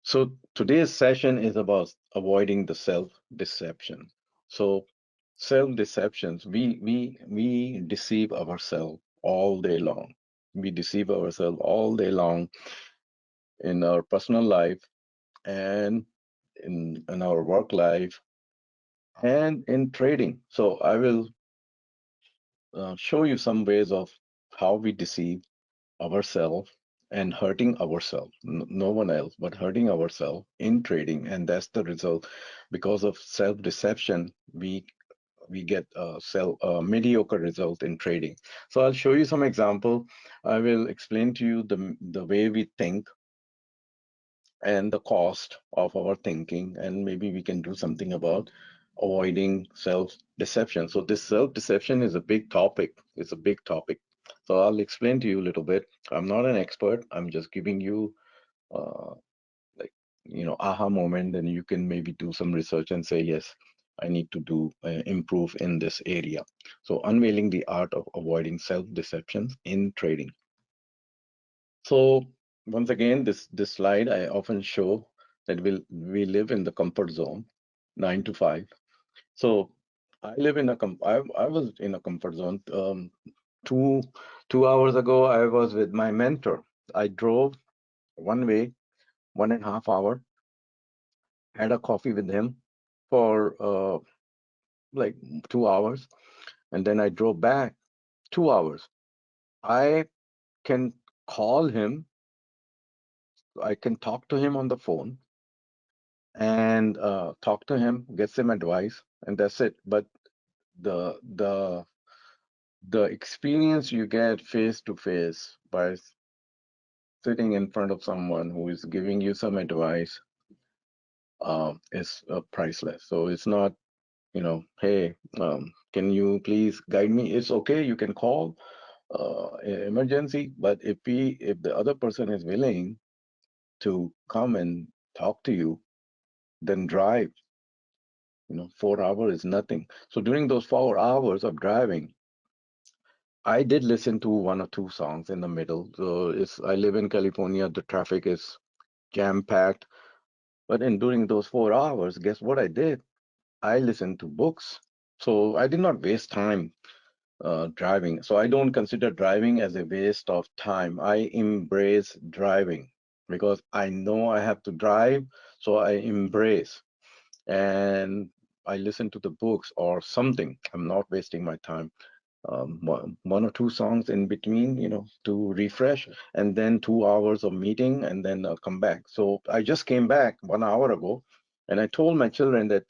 So today's session is about avoiding the self-deception. So self-deceptions, we deceive ourselves all day long. We deceive ourselves all day long in our personal life and in our work life and in trading. So I will show you some ways of how we deceive ourselves and hurting ourselves, no one else, but hurting ourselves in trading. And that's the result. Because of self-deception, we get a mediocre result in trading. So I'll show you some example. I will explain to you the way we think and the cost of our thinking, and maybe we can do something about avoiding self-deception. So this self-deception is a big topic. It's a big topic. So I'll explain to you a little bit. I'm not an expert. I'm just giving you uh, like aha moment, and you can maybe do some research and say, yes, I need to do improve in this area. So unveiling the art of avoiding self-deceptions in trading. So once again, this slide I often show that we live in the comfort zone, 9 to 5. So I live in I was in a comfort zone. Two 2 hours ago, I was with my mentor. I drove one way, 1.5 hour, had a coffee with him for like 2 hours, and then I drove back 2 hours. I can call him, I can talk to him on the phone and talk to him, get some advice, and that's it. But the the the experience you get face to face by sitting in front of someone who is giving you some advice is priceless. So it's not, hey, can you please guide me? It's okay, you can call emergency, but if the other person is willing to come and talk to you, then drive. 4 hours is nothing. So during those 4 hours of driving, I did listen to one or two songs in the middle. So I live in California, the traffic is jam-packed. But during those 4 hours, guess what I did? I listened to books. So I did not waste time driving. So I don't consider driving as a waste of time. I embrace driving because I know I have to drive, so I embrace. And I listen to the books or something. I'm not wasting my time. One or two songs in between, to refresh, and then 2 hours of meeting, and then come back. So I just came back 1 hour ago, and I told my children that,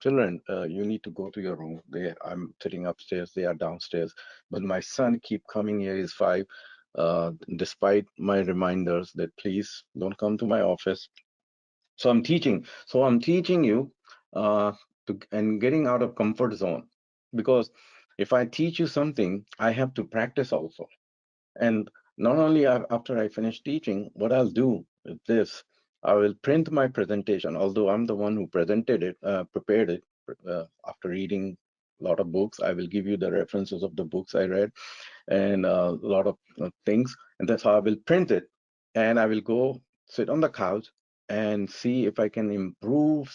children, you need to go to your room. I'm sitting upstairs, they are downstairs. But my son keep coming here. He's 5. Despite my reminders that please don't come to my office. So I'm teaching. So I'm teaching you and getting out of comfort zone, because if I teach you something, I have to practice also. And not only after I finish teaching, what I'll do is this: I will print my presentation. Although I'm the one who presented it, prepared it after reading a lot of books, I will give you the references of the books I read and a lot of things, and that's how I will print it. And I will go sit on the couch and see if I can improve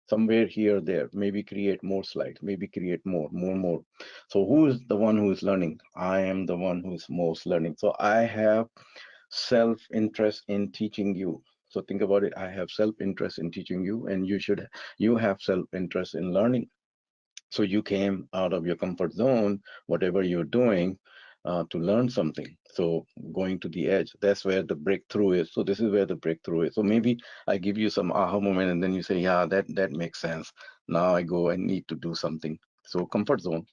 somewhere here or there, maybe create more slides, maybe create more. So who is the one who is learning? I am the one who is most learning. So I have self-interest in teaching you. So think about it. I have self-interest in teaching you, and you have self-interest in learning. So you came out of your comfort zone, whatever you're doing, to learn something. So going to the edge, that's where the breakthrough is. So this is where the breakthrough is. So maybe I give you some aha moment, and then you say, yeah, that makes sense. Now I go and need to do something. So comfort zone.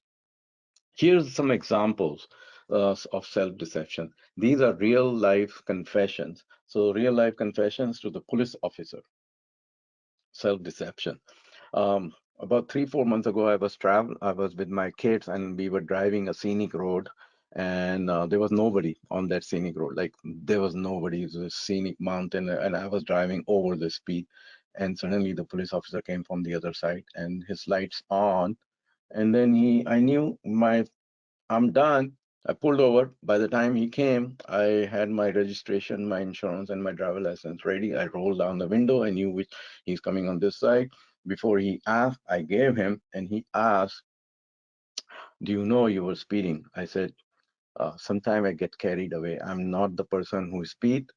Here's some examples of self-deception. These are real life confessions. So real life confessions to the police officer. Self-deception. About 3, 4 months ago, I was with my kids, and we were driving a scenic road, and there was nobody on that scenic road. Like there was nobody. It was a scenic mountain, and I was driving over the speed, and suddenly the police officer came from the other side, and his lights on, and then I knew I'm done. I pulled over. By the time he came, I had my registration, my insurance, and my driver license ready. I rolled down the window. I knew which he's coming on this side. Before he asked, I gave him, and he asked, "Do you know you were speeding?" I said, "Sometime I get carried away. I'm not the person who speed,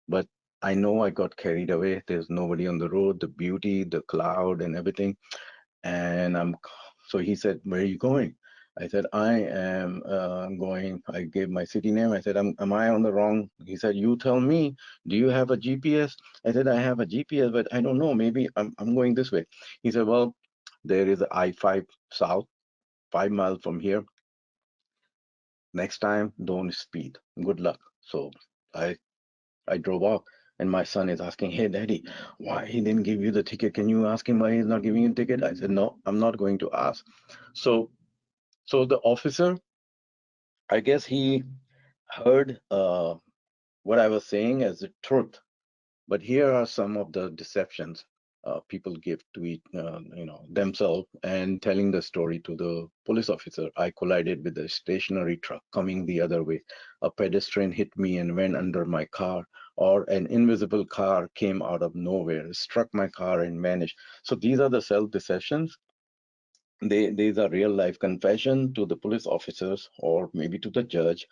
but I know I got carried away. There's nobody on the road, the beauty, the cloud, and everything." And so he said, "Where are you going?" I said, "I am going." I gave my city name. I said, am I on the wrong?" He said, "You tell me. Do you have a GPS?" I said, "I have a GPS, but I don't know. Maybe I'm going this way." He said, "Well, there is a I-5 south, 5 miles from here. Next time, don't speed. Good luck." So I I drove off, and my son is asking, "Hey, Daddy, why he didn't give you the ticket? Can you ask him why he's not giving you the ticket?" I said, "No, I'm not going to ask." So, so the officer, I guess he heard what I was saying as the truth. But here are some of the deceptions people give to themselves and telling the story to the police officer. "I collided with a stationary truck coming the other way. A pedestrian hit me and went under my car, or an invisible car came out of nowhere, struck my car and vanished." So these are the self-deceptions. These are real life confession to the police officers or maybe to the judge.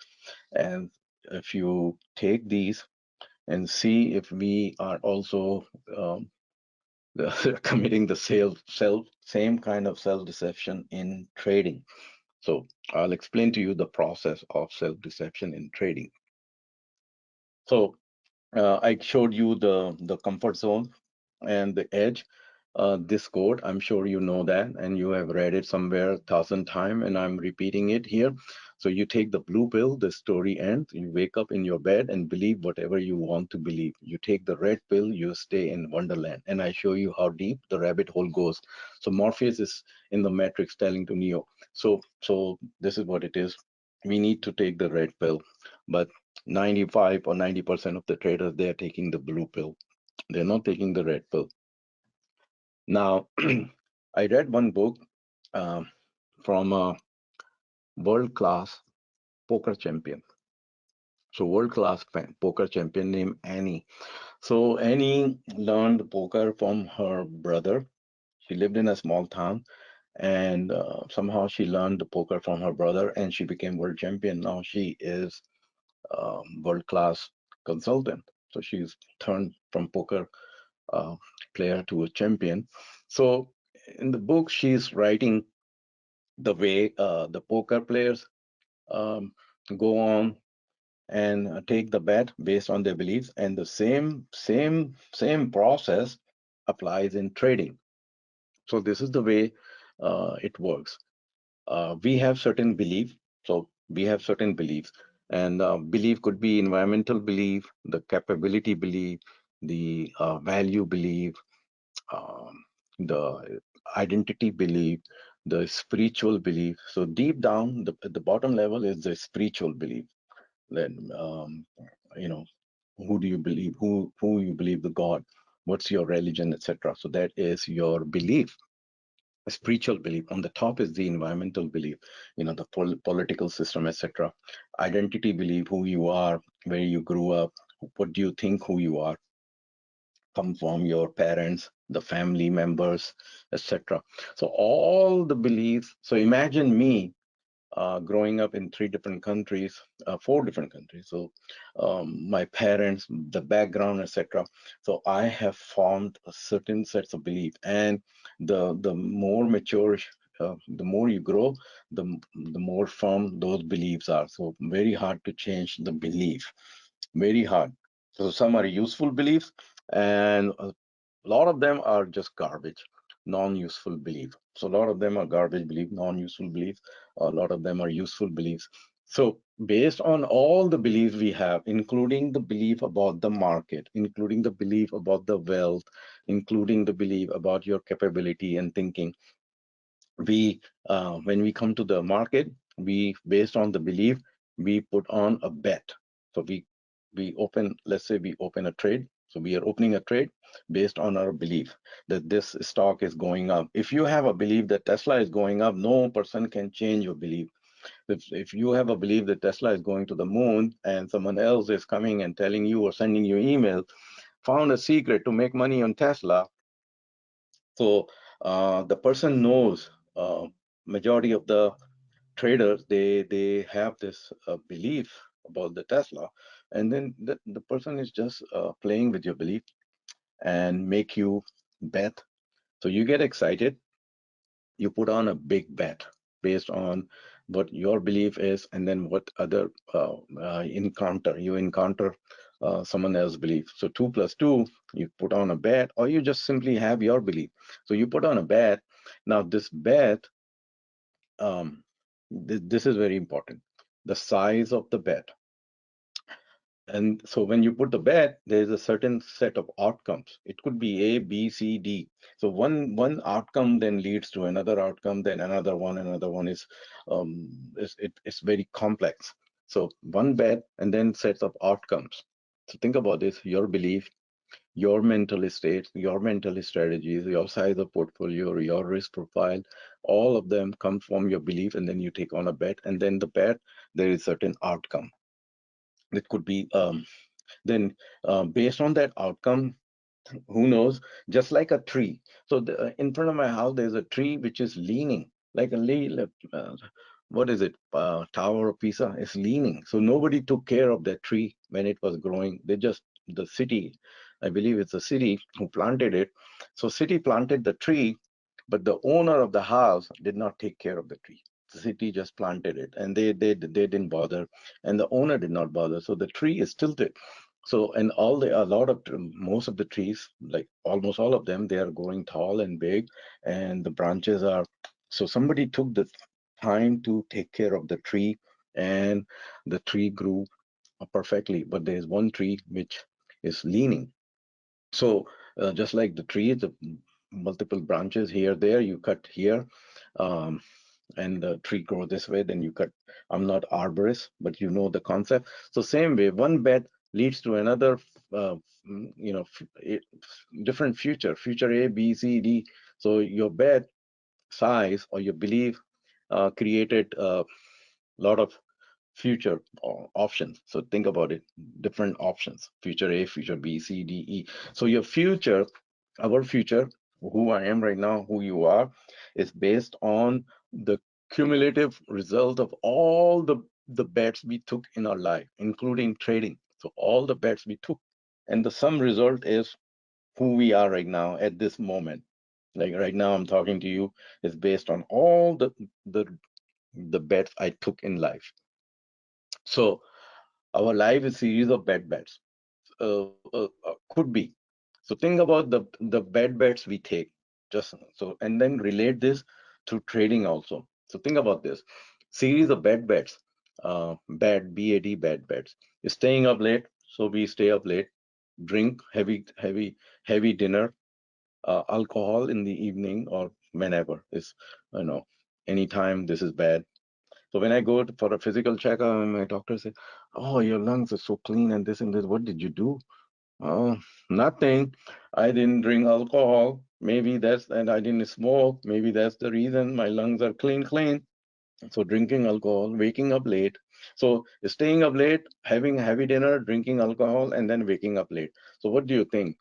And if you take these and see if we are also committing the same kind of self-deception in trading. So I'll explain to you the process of self-deception in trading. So I showed you the comfort zone and the edge. This code, I'm sure you know that, and you have read it somewhere 1,000 times, and I'm repeating it here. So you take the blue pill, the story ends. You wake up in your bed and believe whatever you want to believe. You take the red pill, you stay in Wonderland, and I show you how deep the rabbit hole goes. So Morpheus is in the Matrix telling to Neo. So this is what it is. We need to take the red pill, but 95 or 90% of the traders, they are taking the blue pill. They're not taking the red pill. Now, I read one book um, from a world-class poker champion. So world-class poker champion named Annie. So Annie learned poker from her brother. She lived in a small town, and somehow she learned the poker from her brother, and she became world champion. Now she is world-class consultant. So she's turned from poker uh, player to a champion. So in the book, she's writing the way the poker players um, go on and take the bet based on their beliefs, and the same process applies in trading. So this is the way it works. We have certain belief. So we have certain beliefs, and belief could be environmental belief, the capability belief, the value belief, the identity belief, the spiritual belief. So deep down, at the bottom level is the spiritual belief. Then, you know, who do you believe? Who you believe the God? What's your religion, etc. So that is your belief, a spiritual belief. On the top is the environmental belief, the political system, etc. Identity belief, who you are, where you grew up, what do you think who you are, come from your parents, the family members, etc. So all the beliefs. So imagine me growing up in 3 different countries, 4 different countries. So my parents, the background, etc. So I have formed a certain sets of belief, and the more mature, the more you grow, the more firm those beliefs are. So very hard to change the belief, very hard. So some are useful beliefs, and a lot of them are just garbage, non-useful belief. So a lot of them are garbage belief, non-useful beliefs. A lot of them are useful beliefs. So based on all the beliefs we have, including the belief about the market, including the belief about the wealth, including the belief about your capability and thinking, we when we come to the market, we based on the belief, we put on a bet. So we open, let's say we open a trade. So we are opening a trade based on our belief that this stock is going up. If you have a belief that Tesla is going up, no person can change your belief. If you have a belief that Tesla is going to the moon and someone else is coming and telling you or sending you email, found a secret to make money on Tesla. So the person knows, majority of the traders, they have this belief about the Tesla, and then the person is just playing with your belief and make you bet. So you get excited, you put on a big bet based on what your belief is, and then what other you encounter someone else's belief. So 2 plus 2, you put on a bet, or you just simply have your belief. So you put on a bet. Now this bet, this is very important, the size of the bet. And so when you put the bet, there's a certain set of outcomes. It could be A, B, C, D. So one outcome then leads to another outcome, then another one. Another one it's very complex. So one bet and then sets of outcomes. So think about this: your belief, your mental state, your mental strategies, your size of portfolio, your risk profile, all of them come from your belief, and then you take on a bet, and then the bet, there is certain outcome. It could be then based on that outcome, who knows, just like a tree. So in front of my house there's a tree which is leaning like what is it, Tower of Pisa is leaning. So nobody took care of that tree when it was growing. They just, the city, I believe it's the city who planted it. So city planted the tree, but the owner of the house did not take care of the tree. The city just planted it, and they didn't bother, and the owner did not bother. So the tree is tilted. So, and a lot of most of the trees, like almost all of them, they are growing tall and big, and the branches are. So somebody took the time to take care of the tree, and the tree grew perfectly. But there is one tree which is leaning. So just like the tree, the multiple branches here, there, you cut here, um, and the tree grow this way, then you cut. I'm not arborist, but you know the concept. So same way, one bet leads to another, different future A, B, C, D. So your bet size or your belief created a lot of future options. So think about it, different options: future A, future B, C, D, E. So your future, our future, who I am right now, who you are, is based on the cumulative result of all the bets we took in our life, including trading. So all the bets we took, and the sum result is who we are right now at this moment. Like right now I'm talking to you, is based on all the the bets I took in life. So our life is a series of bad bets. Could be. So think about the bad bets we take. Just so, and then relate this to trading also. So think about this series of bad bets. Bad bets. Staying up late, so we stay up late. Drink heavy dinner. Alcohol in the evening or whenever is, you know, anytime. This is bad. So when I go for a physical checkup, and my doctor says, "Oh, your lungs are so clean and this and this. What did you do?" Oh, nothing. I didn't drink alcohol. Maybe that's, and I didn't smoke. Maybe that's the reason my lungs are clean. So drinking alcohol, waking up late. So staying up late, having a heavy dinner, drinking alcohol, and then waking up late. So what do you think?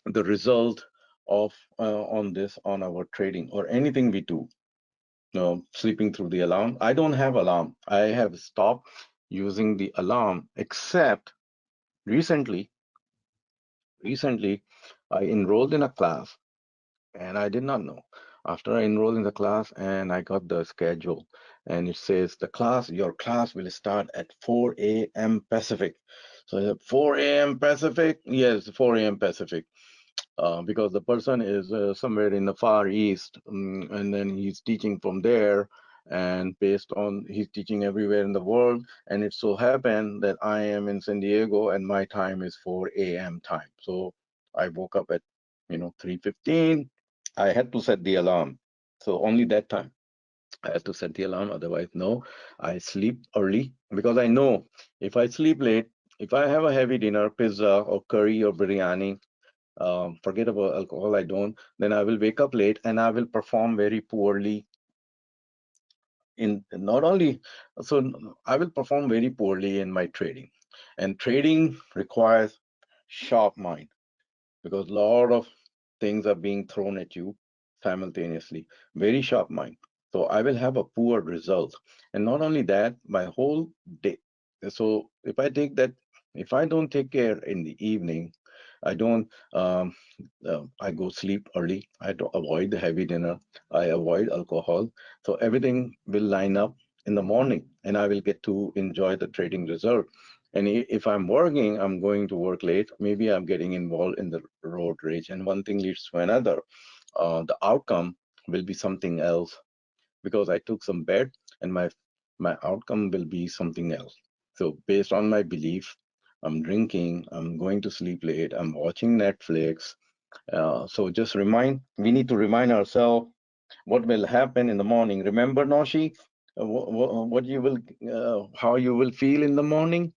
The result of on this, on our trading or anything we do? Sleeping through the alarm. I don't have alarm. I have stopped using the alarm, except recently. Recently, I enrolled in a class, and I did not know. After I enrolled in the class and I got the schedule, and it says your class will start at 4 a.m. Pacific. So I said, 4 a.m. Pacific? Yes, 4 a.m. Pacific. Because the person is somewhere in the Far East, and then he's teaching from there, and based on he's teaching everywhere in the world, and it so happened that I am in San Diego and my time is 4 a.m. time. So I woke up at 3:15. I had to set the alarm. So only that time I had to set the alarm. Otherwise, no. I sleep early because I know if I sleep late, if I have a heavy dinner, pizza or curry or biryani, forget about alcohol, I don't, then I will wake up late and I will perform very poorly in not only, so I will perform very poorly in my trading. And trading requires sharp mind because a lot of things are being thrown at you simultaneously. Very sharp mind. So I will have a poor result. And not only that, my whole day. So if I take that, if I don't take care in the evening, I don't, I go sleep early. I don't avoid the heavy dinner. I avoid alcohol. So everything will line up in the morning and I will get to enjoy the trading result. And if I'm working, I'm going to work late. Maybe I'm getting involved in the road rage, and one thing leads to another. The outcome will be something else because I took some bet, and my outcome will be something else. So based on my belief, I'm drinking, I'm going to sleep late, I'm watching Netflix. So just we need to remind ourselves what will happen in the morning. Remember, Noshi, what you will, how you will feel in the morning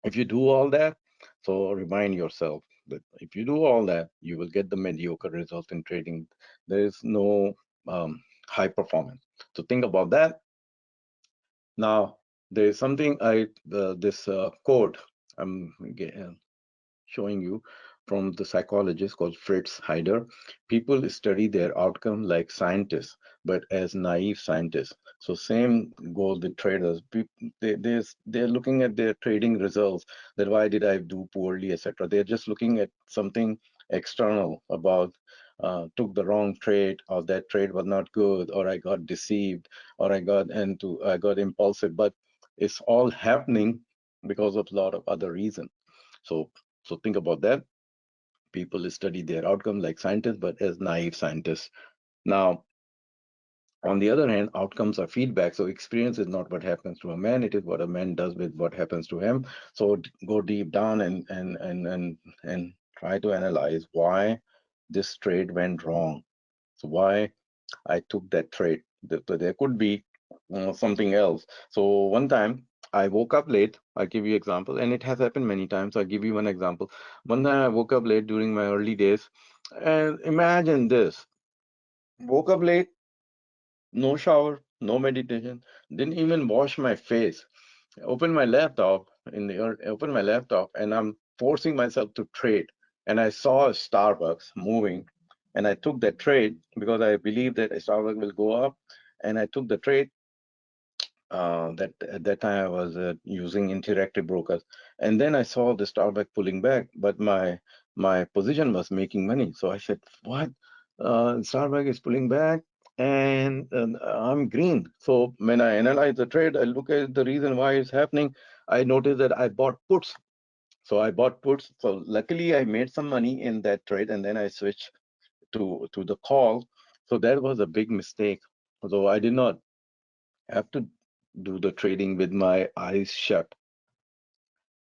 if you do all that. So remind yourself that if you do all that, you will get the mediocre result in trading. There is no high performance. So think about that. Now, there is something this quote I'm showing you from the psychologist called Fritz Heider. People study their outcome like scientists, but as naive scientists. So same goes with traders. They're looking at their trading results, that why did I do poorly, etc. They're just looking at something external about took the wrong trade, or that trade was not good, or I got deceived, or I got impulsive. But it's all happening because of a lot of other reasons. So so think about that. People study their outcome like scientists, but as naive scientists. Now, on the other hand, outcomes are feedback. So experience is not what happens to a man; it is what a man does with what happens to him. So go deep down and try to analyze why this trade went wrong. So why I took that trade. There could be something else. So one time I woke up late. I'll give you example, and it has happened many times. I'll give you one example. One time I woke up late during my early days, and imagine this: woke up late, no shower, no meditation, didn't even wash my face. Open my laptop open my laptop, and I'm forcing myself to trade. And I saw Starbucks moving, and I took that trade because I believe that Starbucks will go up, and I took the trade. That at that time I was using interactive brokers, and then I saw the Starbucks pulling back, but my position was making money. So I said, "What? Starbucks is pulling back, and I'm green." So when I analyze the trade, I look at the reason why it's happening. I noticed that I bought puts. So I bought puts. So luckily, I made some money in that trade, and then I switched to the call. So that was a big mistake. So I did not have to do the trading with my eyes shut.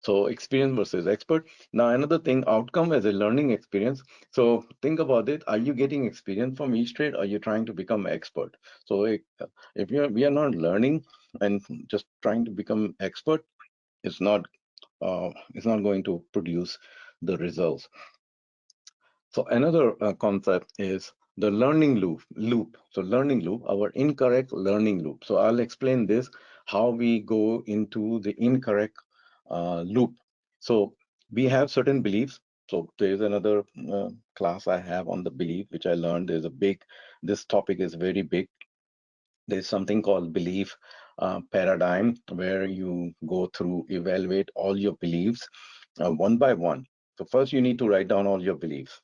So experience versus expert. Now another thing, outcome as a learning experience. So think about it. Are you getting experience from each trade? Or are you trying to become expert? So if we are not learning and just trying to become expert, it's not going to produce the results. So another concept is the learning loop. So learning loop, our incorrect learning loop. So I'll explain this, how we go into the incorrect loop. So we have certain beliefs. So there's another class I have on the belief, which I learned. This topic is very big. There's something called belief paradigm, where you go through, evaluate all your beliefs one by one. So first you need to write down all your beliefs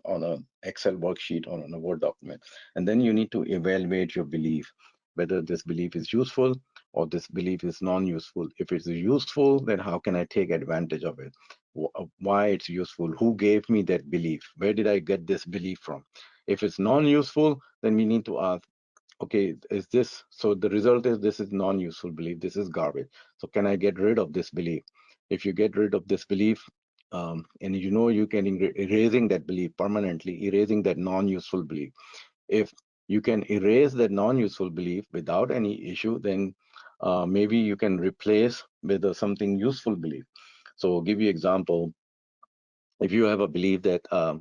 on an Excel worksheet or on a Word document. And then you need to evaluate your belief, whether this belief is useful or this belief is non-useful. If it's useful, then how can I take advantage of it? Why it's useful? Who gave me that belief? Where did I get this belief from? If it's non-useful, then we need to ask, okay, is this, so the result is this is non-useful belief, this is garbage. So can I get rid of this belief? If you get rid of this belief, and you know you can erasing that belief permanently, erasing that non-useful belief. If you can erase that non-useful belief without any issue, then maybe you can replace with something useful belief. So I'll give you example. If you have a belief that I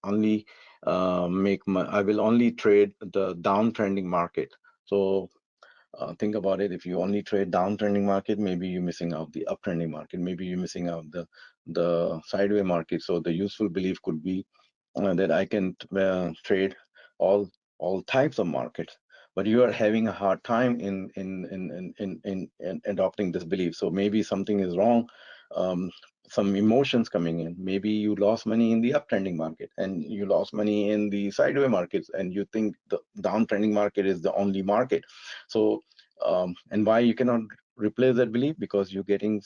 only I will only trade the downtrending market. So think about it. If you only trade downtrending market, maybe you're missing out the uptrending market. Maybe you're missing out the sideway market. So the useful belief could be that I can trade all all types of markets. But you are having a hard time in adopting this belief. So maybe something is wrong. Um, some emotions coming in. Maybe you lost money in the uptrending market, and you lost money in the sideway markets, and you think the downtrending market is the only market. So and why you cannot replace that belief? Because you're getting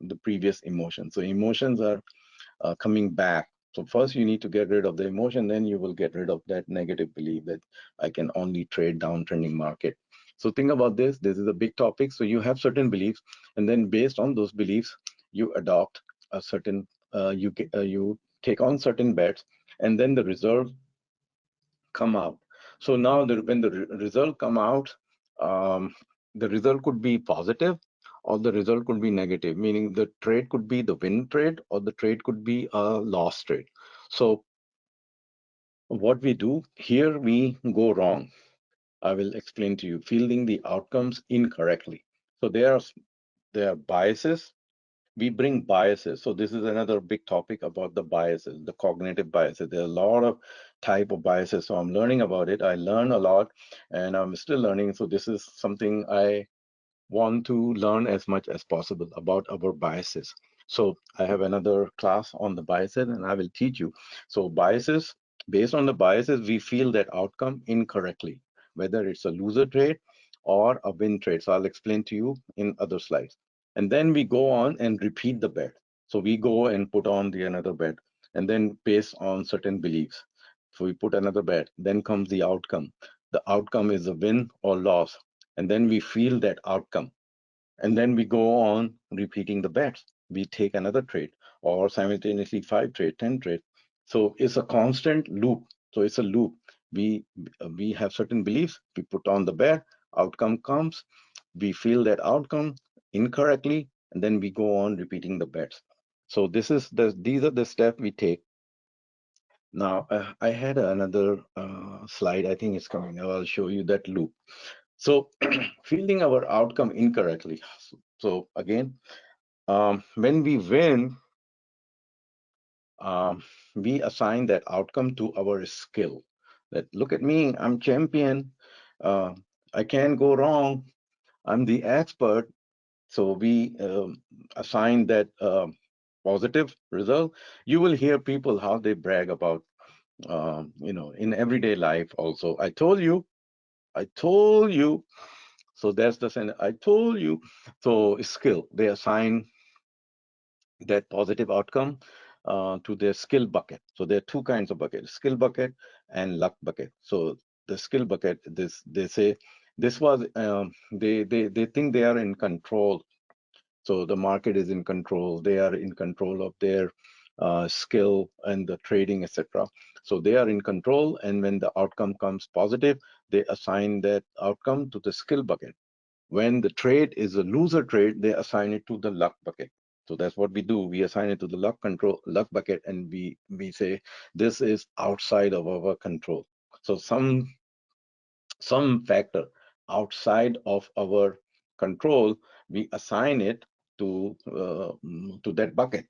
the previous emotions. So emotions are coming back. So first you need to get rid of the emotion, then you will get rid of that negative belief that I can only trade downtrending market. So think about this. This is a big topic. So you have certain beliefs, and then based on those beliefs, you adopt a certain, you take on certain bets, and then the result come out. So now when the result come out, um, the result could be positive or the result could be negative, meaning the trade could be the win trade or the trade could be a loss trade. So what we do here, we go wrong. I will explain to you, fielding the outcomes incorrectly. So there are biases. We bring biases. So this is another big topic about the biases, the cognitive biases. There are a lot of type of biases. So I'm learning about it. I learn a lot and I'm still learning. So this is something I want to learn as much as possible about our biases. So I have another class on the biases and I will teach you. So biases, based on the biases, we feel that outcome incorrectly, whether it's a loser trade or a win trade. So I'll explain to you in other slides. And then we go on and repeat the bet. So we go and put on the another bet and then based on certain beliefs. So we put another bet, then comes the outcome. The outcome is a win or loss, and then we feel that outcome, and then we go on repeating the bets. We take another trade or simultaneously 5 trade, 10 trade. So it's a constant loop. So it's a loop. We have certain beliefs, we put on the bet, outcome comes, we feel that outcome incorrectly, and then we go on repeating the bets. So these are the steps we take. Now I had another slide, I think it's coming. I'll show you that loop. So fielding our outcome incorrectly. So again, when we win, um, we assign that outcome to our skill. That look at me, I'm champion. Uh, I can't go wrong. I'm the expert. So we assign that positive result. You will hear people how they brag about, in everyday life also. I told you. So that's the sentence. I told you. So skill, they assign that positive outcome to their skill bucket. So there are two kinds of bucket: skill bucket and luck bucket. So the skill bucket, this they say this was they think they are in control. So the market is in control. They are in control of their skill and the trading, etc. So they are in control, and when the outcome comes positive, they assign that outcome to the skill bucket. When the trade is a loser trade, they assign it to the luck bucket. So that's what we do. We assign it to the luck bucket, and we say this is outside of our control. So some factor outside of our control, we assign it to that bucket.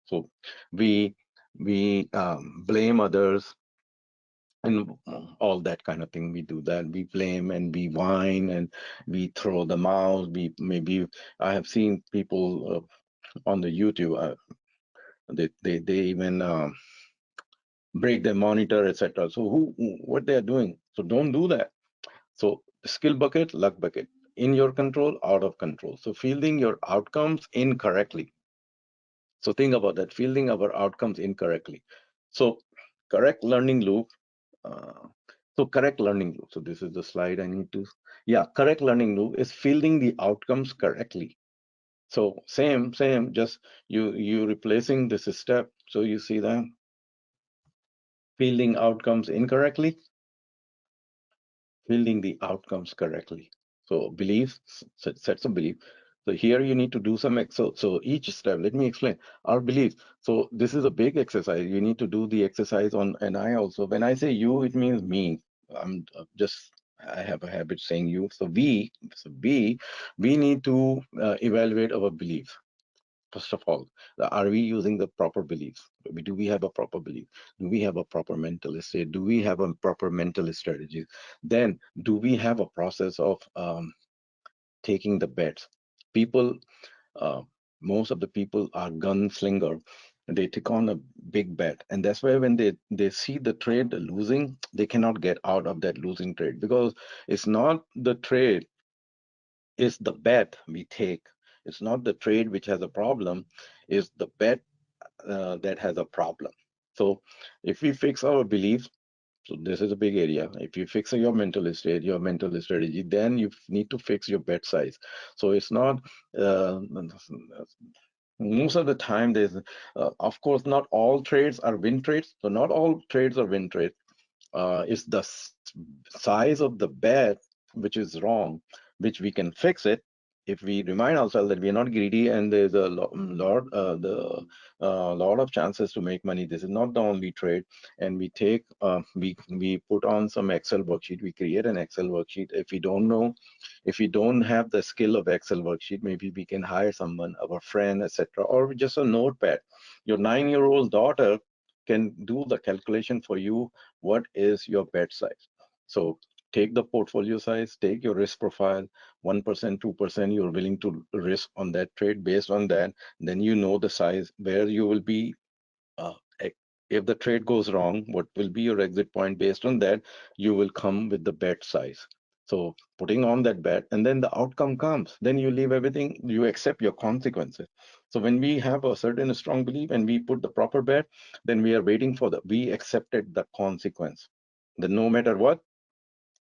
So we blame others and all that kind of thing. We do that. We blame and we whine and we throw them out. We maybe I have seen people on the YouTube. They even break their monitor, etc. So what they are doing? So don't do that. So skill bucket, luck bucket, in your control, out of control. So fielding your outcomes incorrectly. So think about that. Fielding our outcomes incorrectly. So correct learning loop. Uh, so correct learning loop. So this is the slide I need to. Yeah, correct learning loop is fielding the outcomes correctly. So same. Just you replacing this step. So you see that fielding outcomes incorrectly, fielding the outcomes correctly. So beliefs, sets of belief. So here you need to do some so each step, let me explain our beliefs. So this is a big exercise. You need to do the exercise on, and I also, when I say you, it means me. I'm just I have a habit saying you. So we need to evaluate our beliefs. First of all, are we using the proper beliefs? Do we have a proper belief? Do we have a proper mental state? Do we have a proper mental strategy? Then, do we have a process of taking the bets? People, uh, most of the people are gunslinger. They take on a big bet, and that's why when they see the trade losing, they cannot get out of that losing trade, because it's not the trade, it's the bet we take. It's not the trade which has a problem, it's the bet that has a problem. So if we fix our beliefs, so this is a big area. If you fix your mental state, your mental strategy, then you need to fix your bet size. So it's not uh, most of the time there's of course not all trades are win trades. So not all trades are win trades. It's the size of the bet which is wrong, which we can fix it if we remind ourselves that we are not greedy and there's a lot of chances to make money. This is not the only trade, and we take we put on some Excel worksheet. We create an Excel worksheet. If we don't know, if we don't have the skill of Excel worksheet, maybe we can hire someone, our friend, etc., or just a notepad. Your 9-year-old daughter can do the calculation for you. What is your bet size? So take the portfolio size, take your risk profile, 1%, 2% you're willing to risk on that trade. Based on that, then you know the size where you will be. uh, if the trade goes wrong, what will be your exit point? Based on that, you will come with the bet size. So putting on that bet, and then the outcome comes. Then you leave everything, you accept your consequences. So when we have a certain strong belief and we put the proper bet, then we are waiting for we accepted the consequence. Then no matter what,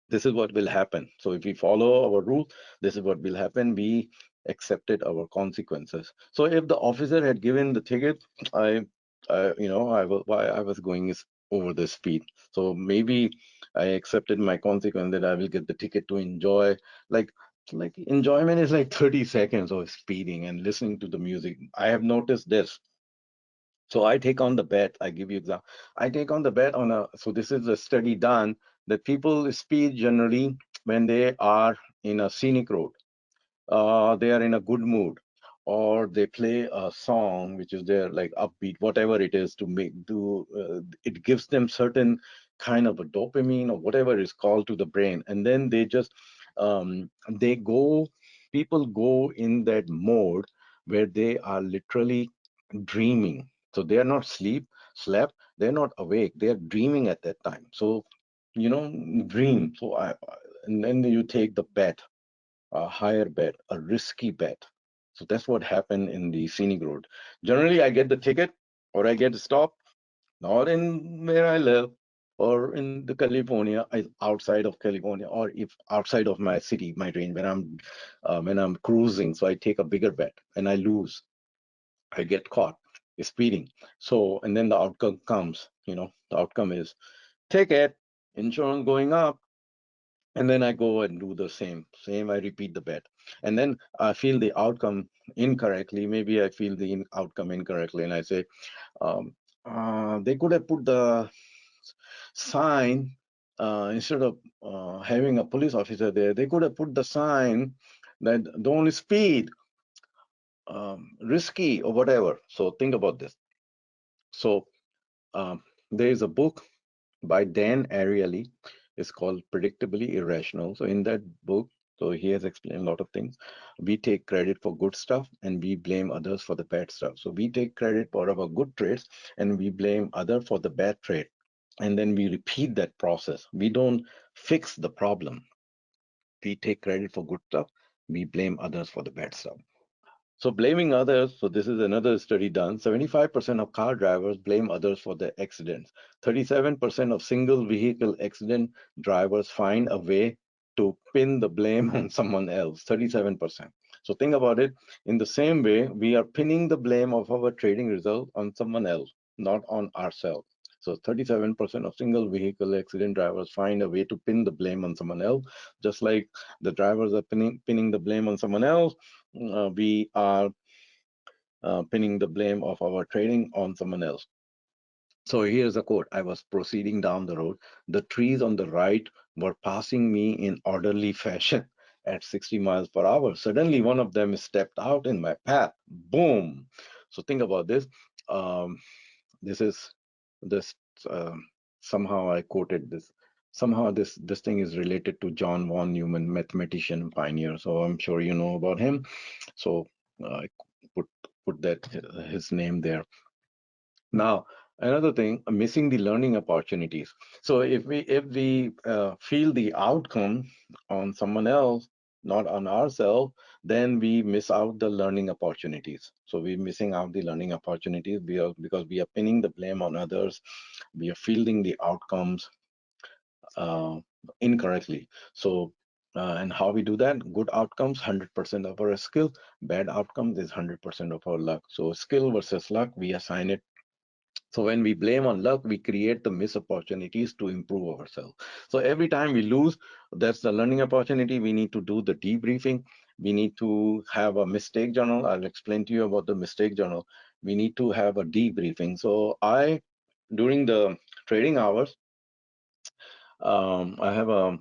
this is what will happen. So if we follow our rule, this is what will happen. We accepted our consequences. So if the officer had given the ticket, I, I was going over the speed. So maybe I accepted my consequence that I will get the ticket to enjoy. Like like enjoyment is like 30 seconds of speeding and listening to the music. I have noticed this. So I take on the bet. I give you example. I take on the bet on a. So this is a study done that people speed generally when they are in a scenic road. They are in a good mood, or they play a song which is their like upbeat, whatever it is to make do. It gives them certain kind of a dopamine or whatever is called to the brain, and then they just they go. People go in that mode where they are literally dreaming. So they are not slept, they're not awake, they are dreaming at that time. So, dream. So and then you take the bet, a higher bet, a risky bet. So that's what happened in the scenic road. Generally, I get the ticket or I get stopped, not in where I live or in the California, outside of California, or if outside of my city, my range, when I'm cruising. So I take a bigger bet and I lose. I get caught speeding. So, and then the outcome comes, the outcome is ticket, insurance going up. And then I go and do the same, I repeat the bet. And then I feel the outcome incorrectly. Maybe I feel the outcome incorrectly. And I say, um, they could have put the sign, instead of having a police officer there, they could have put the sign that don't speed, risky, or whatever. So think about this. So there is a book by Dan Ariely. It's called Predictably Irrational. So in that book, so he has explained a lot of things. We take credit for good stuff and we blame others for the bad stuff. So we take credit for our good traits and we blame other for the bad trait. And then we repeat that process. We don't fix the problem. We take credit for good stuff. We blame others for the bad stuff. So blaming others, so this is another study done. 75% of car drivers blame others for their accidents. 37% of single vehicle accident drivers find a way to pin the blame on someone else. 37%. So think about it. In the same way, we are pinning the blame of our trading result on someone else, not on ourselves. So 37% of single vehicle accident drivers find a way to pin the blame on someone else, just like the drivers are pinning the blame on someone else. We are pinning the blame of our trading on someone else. So here's a quote. I was proceeding down the road. The trees on the right were passing me in orderly fashion at 60 miles per hour. Suddenly, one of them stepped out in my path. Boom. So think about this. Um, this is this um, somehow I quoted this. Somehow this thing is related to John von Neumann, mathematician pioneer. So I'm sure you know about him. So I put put that his name there. Now, another thing, missing the learning opportunities. So if we feel the outcome on someone else, not on ourselves, then we miss out the learning opportunities. So we're missing out the learning opportunities because we are pinning the blame on others. We are fielding the outcomes uh, incorrectly. So and how we do that? Good outcomes, 100% of our skill. Bad outcomes is 100% of our luck. So skill versus luck, we assign it. So when we blame on luck, we create the missed opportunities to improve ourselves. So every time we lose, that's the learning opportunity. We need to do the debriefing. We need to have a mistake journal. I'll explain to you about the mistake journal. We need to have a debriefing. So during the trading hours, I have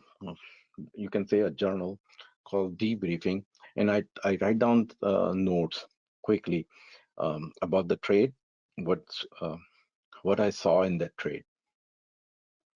you can say a journal called debriefing, and I write down notes quickly about the trade, what's what I saw in that trade.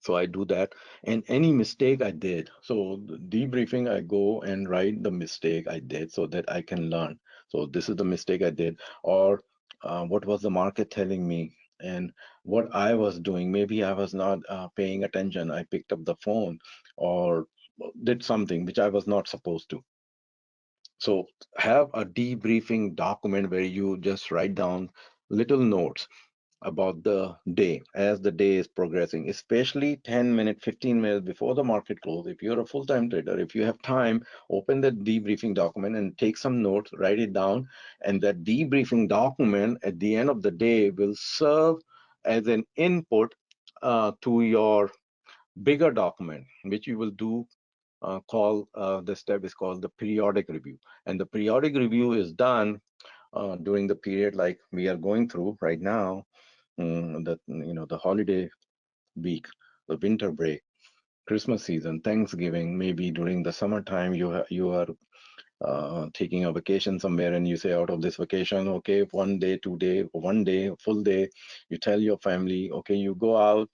So I do that, and any mistake I did. So the debriefing, I go and write the mistake I did so that I can learn. So this is the mistake I did, or what was the market telling me, and what I was doing. Maybe I was not paying attention. I picked up the phone or did something which I was not supposed to. So have a debriefing document where you just write down little notes about the day as the day is progressing, especially 10 minutes, 15 minutes before the market close. If you're a full-time trader, if you have time, open the debriefing document and take some notes, write it down. And that debriefing document at the end of the day will serve as an input to your bigger document, which you will do the step is called the periodic review. And the periodic review is done during the period like we are going through right now, the holiday week, the winter break, Christmas season, Thanksgiving. Maybe during the summertime you are taking a vacation somewhere, and you say out of this vacation, okay, 1 day, 2 day, 1 day, full day, you tell your family, okay, you go out.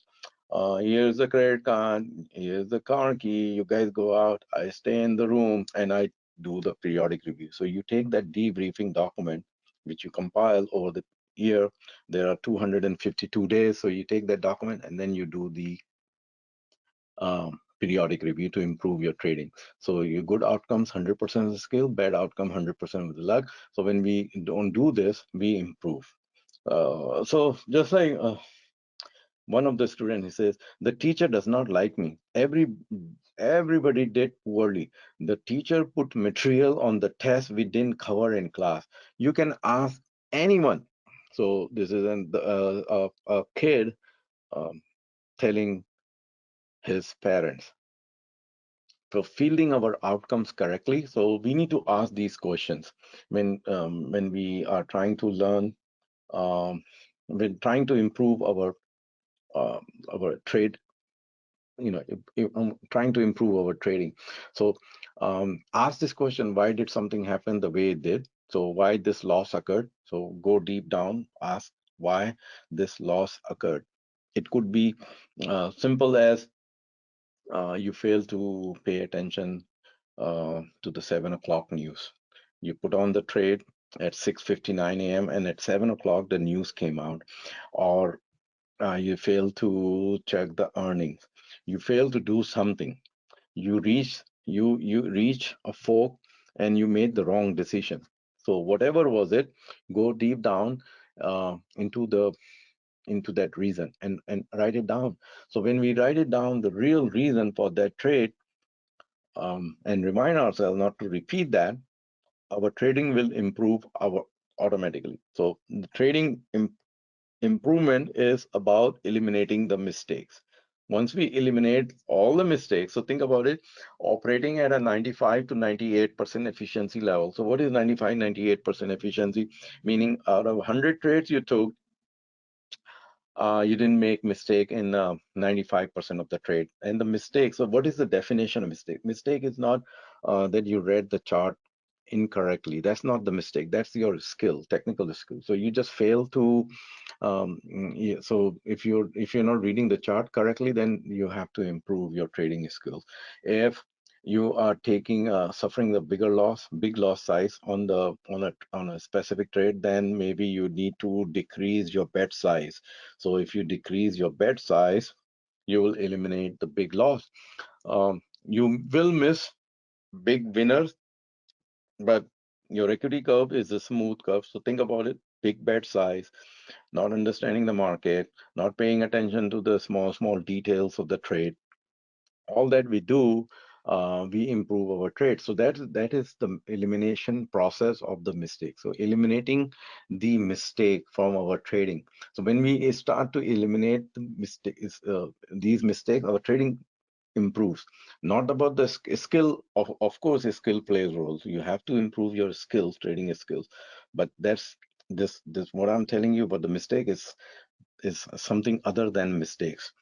Here's the credit card, here's the car key. You guys go out. I stay in the room and I do the periodic review. So you take that debriefing document, which you compile over the year. There are 252 days. So you take that document and then you do the periodic review to improve your trading. So your good outcomes, 100% of the skill, bad outcome, 100% of the luck. So when we don't do this, we improve. So just like one of the students, he says, the teacher does not like me. Everybody did poorly. The teacher put material on the test we didn't cover in class. You can ask anyone. So this is a kid um, telling his parents. So fielding our outcomes correctly. So we need to ask these questions when we are trying to learn, um, when trying to improve our trade, trying to improve our trading. So ask this question: why did something happen the way it did? So why this loss occurred? So go deep down, ask why this loss occurred. It could be simple as you fail to pay attention to the 7 o'clock news. You put on the trade at 6:59 a.m. and at 7 o'clock the news came out, or you fail to check the earnings. You fail to do something. You reach a fork and you made the wrong decision. So whatever was it, go deep down into that reason and write it down. So when we write it down, the real reason for that trade, and remind ourselves not to repeat that, our trading will improve our automatically. So the trading improvement is about eliminating the mistakes. Once we eliminate all the mistakes, so think about it, operating at a 95 to 98% efficiency level. So what is 95, 98% efficiency? Meaning out of 100 trades you took, You didn't make mistake in 95% of the trade. And the mistake, so what is the definition of mistake? Mistake is not that you read the chart incorrectly. That's not the mistake. That's your skill, technical skill. So you just fail to yeah, so if you're not reading the chart correctly, then you have to improve your trading skills. If you are taking suffering the big loss size on the on a specific trade, then maybe you need to decrease your bet size. So if you decrease your bet size, you will eliminate the big loss. You will miss big winners, but your equity curve is a smooth curve. So think about it: big bet size, not understanding the market, not paying attention to the small details of the trade. All that we do, we improve our trade. So that is the elimination process of the mistake. So eliminating the mistake from our trading. So when we start to eliminate the mistakes, these mistakes, our trading improves. Not about the skill. Of course, a skill plays roles. You have to improve your skills, trading skills. But that's this what I'm telling you. But the mistake is something other than mistakes.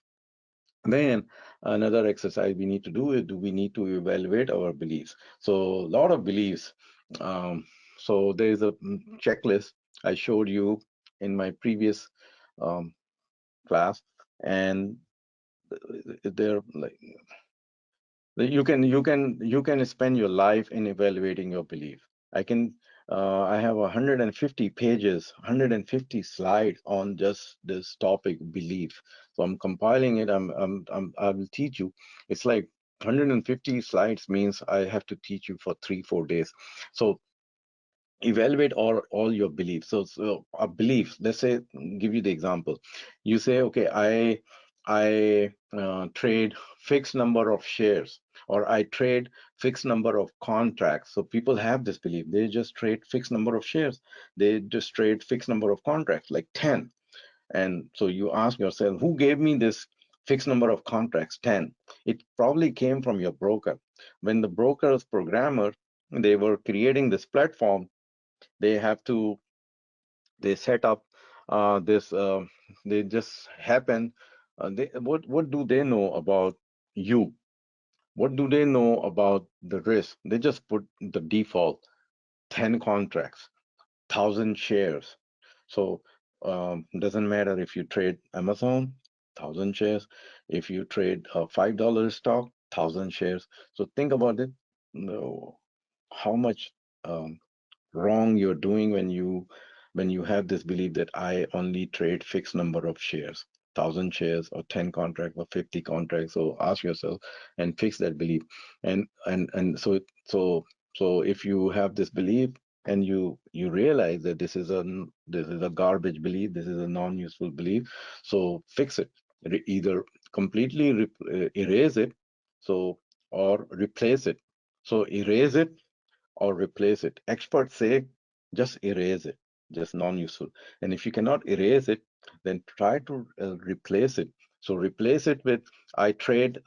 Then another exercise we need to do is we need to evaluate our beliefs. So a lot of beliefs. Um, so there is a checklist I showed you in my previous um, class, and there like you can spend your life in evaluating your belief. I have 150 pages, 150 slides on just this topic, belief. So I'm compiling it. I will teach you. It's like 150 slides means I have to teach you for 3 4 days. So evaluate all your beliefs. So a belief, let's say, give you the example. You say, okay, I trade fixed number of shares, or I trade fixed number of contracts. So people have this belief, they just trade fixed number of shares, they just trade fixed number of contracts, like 10. And so you ask yourself, who gave me this fixed number of contracts, 10? It probably came from your broker. When the broker's programmer, they were creating this platform, they have to they set up this they just happen. What do they know about you? What do they know about the risk? They just put the default 10 contracts, 1,000 shares. So doesn't matter if you trade Amazon, 1,000 shares. If you trade a $5 stock, 1,000 shares. So think about it. No, how much um, wrong you're doing when you have this belief that I only trade fixed number of shares, 1,000 shares or 10 contracts or 50 contracts. So ask yourself and fix that belief. And so if you have this belief and you realize that this is a garbage belief, this is a non-useful belief, so fix it. Either completely erase it, so or replace it. So erase it or replace it. Experts say just erase it, just non-useful. And if you cannot erase it, then try to replace it. So replace it with, I trade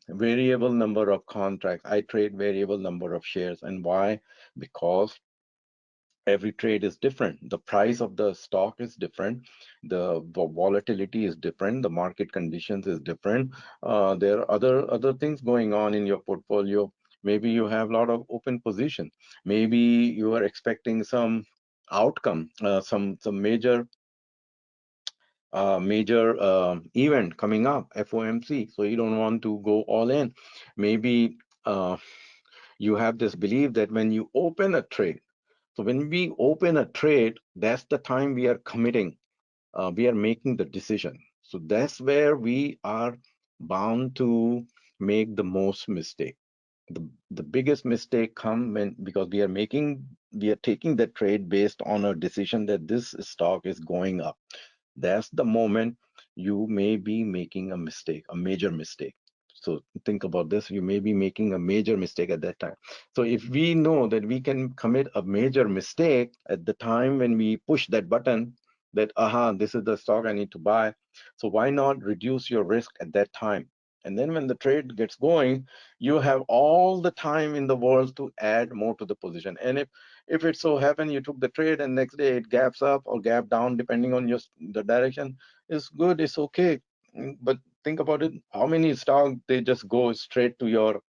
variable number of contracts, I trade variable number of shares. And why? Because every trade is different. The price of the stock is different. The volatility is different. The market conditions is different. There are other things going on in your portfolio. Maybe you have a lot of open position. Maybe you are expecting some outcome, some major event coming up, FOMC. So you don't want to go all in. Maybe uh, you have this belief that when you open a trade, so when we open a trade, that's the time we are committing, we are making the decision. So that's where we are bound to make the most mistake. The biggest mistake come when, because we are taking the trade based on a decision that this stock is going up. That's the moment you may be making a mistake, a major mistake. So think about this, you may be making a major mistake at that time. So if we know that we can commit a major mistake at the time when we push that button, that, aha, this is the stock I need to buy. So why not reduce your risk at that time? And then when the trade gets going, you have all the time in the world to add more to the position. And If it so happen you took the trade and next day it gaps up or gap down, depending on your the direction, it's good, it's okay. But think about it, how many stocks they just go straight to your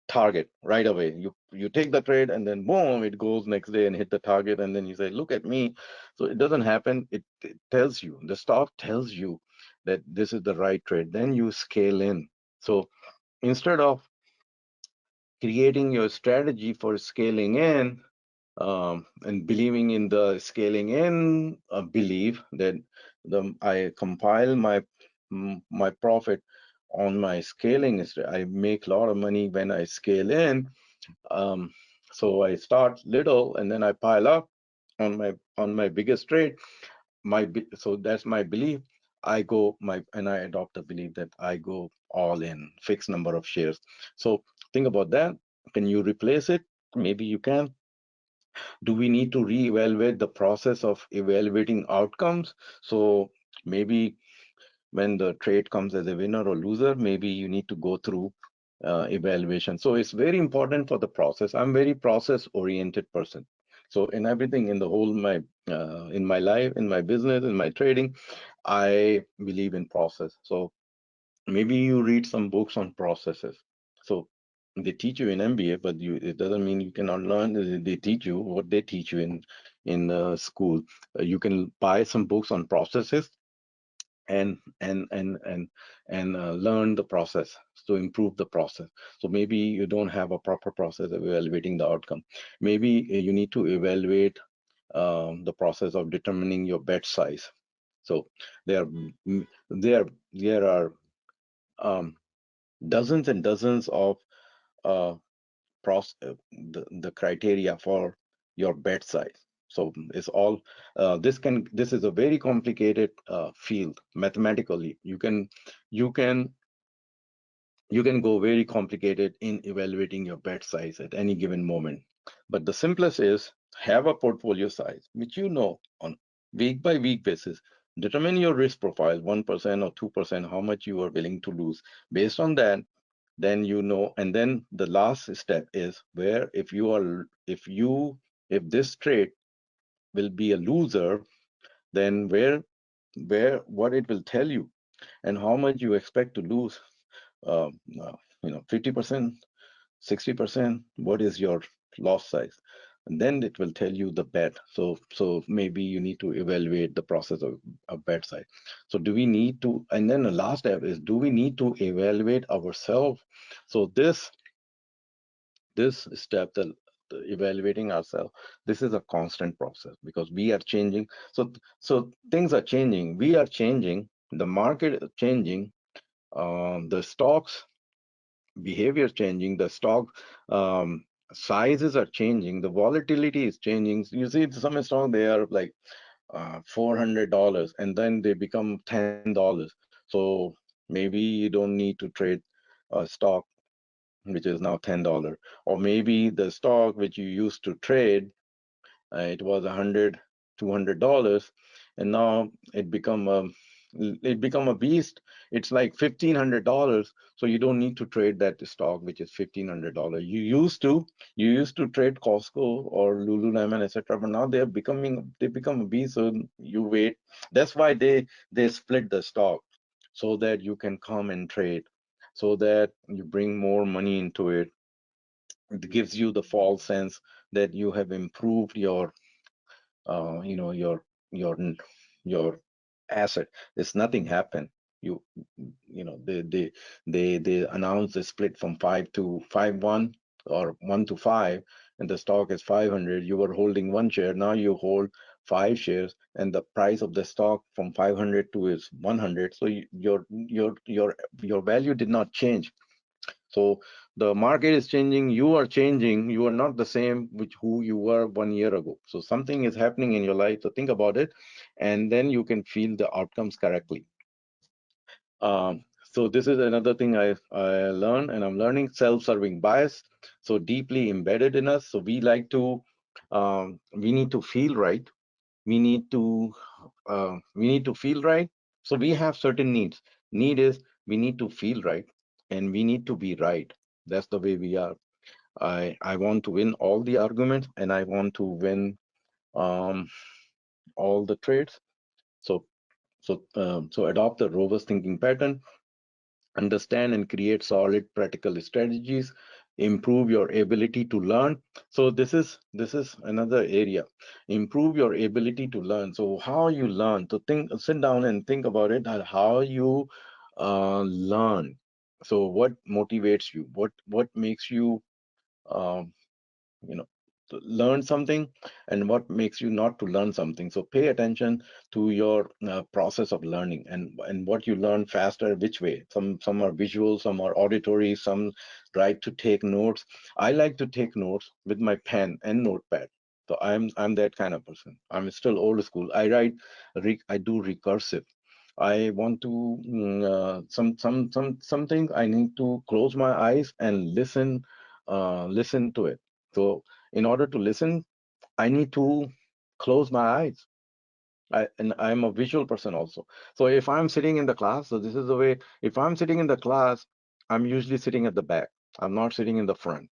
target right away. You take the trade and then boom, it goes next day and hit the target, and then you say, look at me. So it doesn't happen. It tells you, the stock tells you that this is the right trade. Then you scale in. So instead of creating your strategy for scaling in, and believing in the scaling in belief that I compile my profit on my scaling. I make a lot of money when I scale in. um, so I start little and then I pile up on my biggest trade. So that's my belief. I go my and I adopt the belief that I go all in, fixed number of shares. So think about that. Can you replace it? Maybe you can. Do we need to reevaluate the process of evaluating outcomes? So maybe when the trade comes as a winner or loser, maybe you need to go through evaluation. So it's very important for the process. I'm very process oriented person. So in everything, in the whole in my life, in my business, in my trading, I believe in process. So maybe you read some books on processes. So they teach you in MBA, but it doesn't mean you cannot learn. They teach you what they teach you in school. You can buy some books on processes and and and and and learn the process to improve the process. So maybe you don't have a proper process of evaluating the outcome. Maybe you need to evaluate the process of determining your bet size. So there there are um, dozens and dozens of uh, the criteria for your bet size. So it's all this is a very complicated field mathematically. You can you can go very complicated in evaluating your bet size at any given moment. But the simplest is have a portfolio size, which you know on week by week basis. Determine your risk profile, 1% or 2%, how much you are willing to lose. Based on that, then you know, and then the last step is where if this trade will be a loser, then what it will tell you and how much you expect to lose. uh, 50%, 60%, what is your loss size? And then it will tell you the bet. So maybe you need to evaluate the process of bet size. So do we need to, and then the last step is, do we need to evaluate ourselves? So this step, the evaluating ourselves, this is a constant process because we are changing. So things are changing, we are changing, the market is changing, the stocks behavior changing, the stock sizes are changing, the volatility is changing. You see some stock, they are like $400 and then they become $10. So maybe you don't need to trade a stock which is now $10. Or maybe the stock which you used to trade, it was 100, $200, and now it become a beast. It's like $1,500. So you don't need to trade that stock which is $1,500. You used to trade Costco or Lululemon, etc. But now they become a beast. So you wait. That's why they split the stock so that you can come and trade, so that you bring more money into it. It gives you the false sense that you have improved your your your asset. There's nothing happened. You they announced the split from 5 to 5 1 or 1 to 5, and the stock is 500. You were holding one share, now you hold 5 shares, and the price of the stock from 500 to is 100. So your value did not change. So the market is changing, you are changing, you are not the same with who you were 1 year ago. So something is happening in your life. So think about it, and then you can feel the outcomes correctly. So this is another thing I learned, and I'm learning self-serving bias. So deeply embedded in us. So we need to feel right. We need to feel right. So we have certain needs. Need is we need to feel right, and we need to be right. That's the way we are. I want to win all the arguments, and I want to win um, all the trades. So so adopt a robust thinking pattern, understand and create solid practical strategies, improve your ability to learn. So this is another area. Improve your ability to learn. So how you learn, to think, sit down and think about it, how you learn. So what motivates you, what makes you um, you know to learn something, and what makes you not to learn something. So pay attention to your process of learning, and what you learn faster, which way. Some are visual, some are auditory, some like to take notes. I like to take notes with my pen and notepad. So I'm that kind of person. I'm still old school. I write, I do recursive. I want to some things I need to close my eyes and listen to it. So in order to listen, I need to close my eyes. And I'm a visual person also. So if I'm sitting in the class, so this is the way. If I'm sitting in the class, I'm usually sitting at the back. I'm not sitting in the front.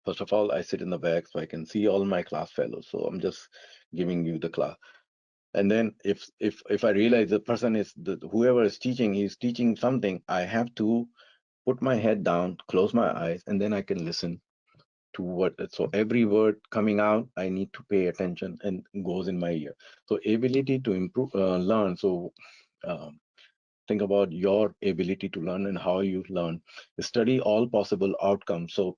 First of all, I sit in the back so I can see all my class fellows. So I'm just giving you the class. And then if I realize the person is whoever is teaching, he's teaching something, I have to put my head down, close my eyes, and then I can listen to what. So every word coming out, I need to pay attention and goes in my ear. So ability to improve, learn. So um, think about your ability to learn and how you learn. Study all possible outcomes. So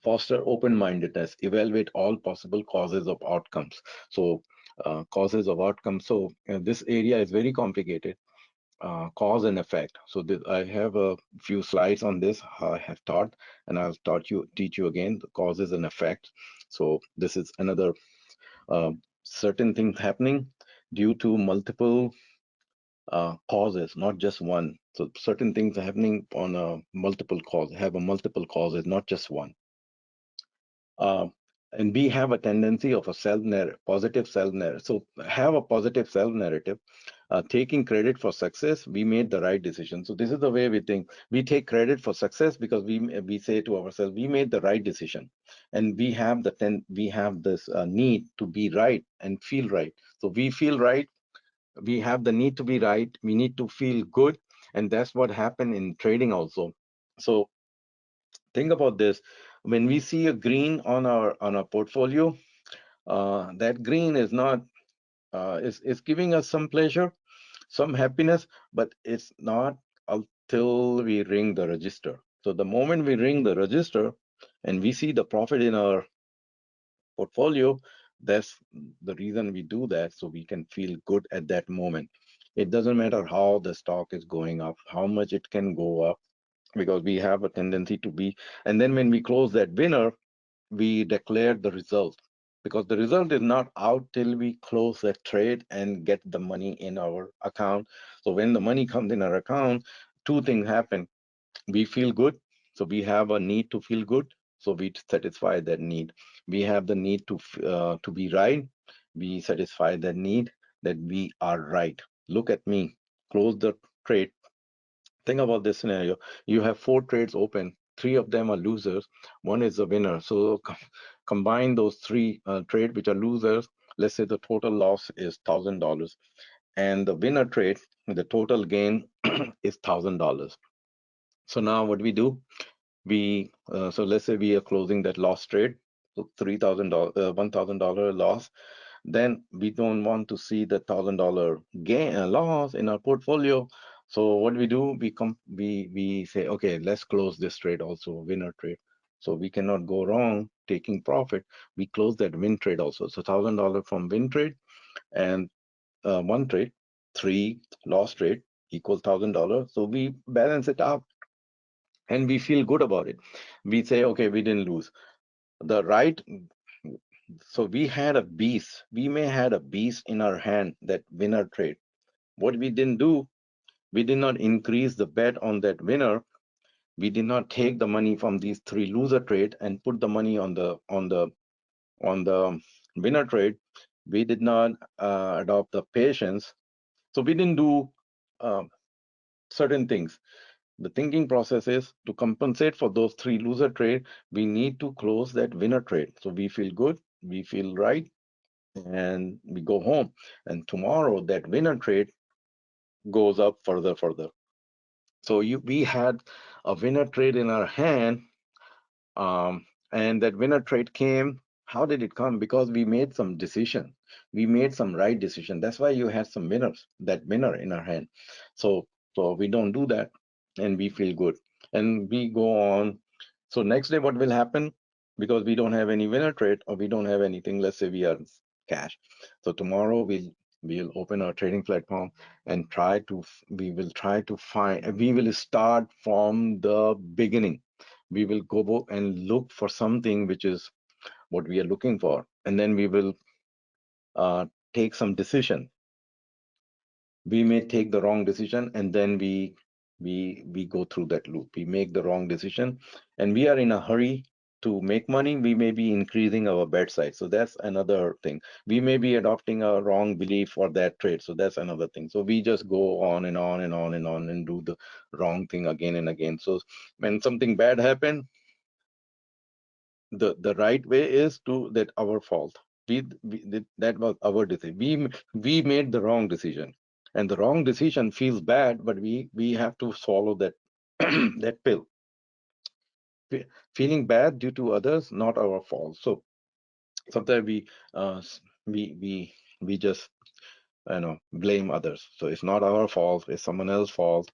foster open-mindedness, evaluate all possible causes of outcomes. So causes of outcomes. So this area is very complicated. Cause and effect. So I have a few slides on this. I have taught, and I'll teach you again the causes and effects. So this is another certain things happening due to multiple causes, not just one. So certain things are happening on a multiple cause, have a multiple causes, not just one. Uh, and we have a tendency of a self narrative, positive self narrative. So have a positive self narrative, taking credit for success. We made the right decision. So this is the way we think. We take credit for success because we say to ourselves, we made the right decision, and we have this need to be right and feel right. So we feel right. We have the need to be right. We need to feel good, and that's what happened in trading also. So think about this. When we see a green on our portfolio, that green is not is giving us some pleasure, some happiness, but it's not until we ring the register. So the moment we ring the register and we see the profit in our portfolio, that's the reason we do that, so we can feel good at that moment. It doesn't matter how the stock is going up, how much it can go up, because we have a tendency to be, and then when we close that winner, we declare the result, because the result is not out till we close that trade and get the money in our account. So when the money comes in our account, two things happen. We feel good, so we have a need to feel good, so we satisfy that need. We have the need to be right, we satisfy that need, that we are right. Look at me, close the trade. Think about this scenario. You have four trades open. Three of them are losers. One is a winner. So combine those three trades which are losers. Let's say the total loss is $1,000, and the winner trade, the total gain is $1,000. So now what we do? So let's say we are closing that loss trade. So $3,000, $1,000 loss. Then we don't want to see the $1,000 gain loss in our portfolio. So what we do, we say, okay, let's close this trade also, winner trade. So we cannot go wrong taking profit. We close that win trade also. So $1,000 from win trade, and one trade, three loss trade equals $1,000. So we balance it out and we feel good about it. We say, okay, we didn't lose. The right, so we had a beast. We may had a beast in our hand, that winner trade. What we didn't do, we did not increase the bet on that winner. We did not take the money from these three loser trade and put the money on the winner trade. We did not adopt the patience. So we didn't do uh, certain things. The thinking process is to compensate for those three loser trade, we need to close that winner trade. So we feel good, we feel right, and we go home. And tomorrow that winner trade goes up further. So we had a winner trade in our hand, and that winner trade came. How did it come? Because we made some decision. We made some right decision. That's why you had some winners, that winner in our hand. So we don't do that, and we feel good, and we go on. So next day, what will happen? Because we don't have any winner trade, or we don't have anything. Let's say we are cash. So tomorrow we'll open our trading platform and we will try to find. We will start from the beginning. We will go and look for something which is what we are looking for, and then we will uh, take some decision. We may take the wrong decision, and then we go through that loop. We make the wrong decision, and we are in a hurry to make money. We may be increasing our bet size, so that's another thing. We may be adopting a wrong belief for that trade, so that's another thing. So we just go on and on and on and on and do the wrong thing again and again. So when something bad happens, the right way is to that our fault. That was our decision. We made the wrong decision, and the wrong decision feels bad, but we have to swallow that that pill. Feeling bad due to others, not our fault. So sometimes uh, s- we we we just blame others. So it's not our fault, it's someone else's fault.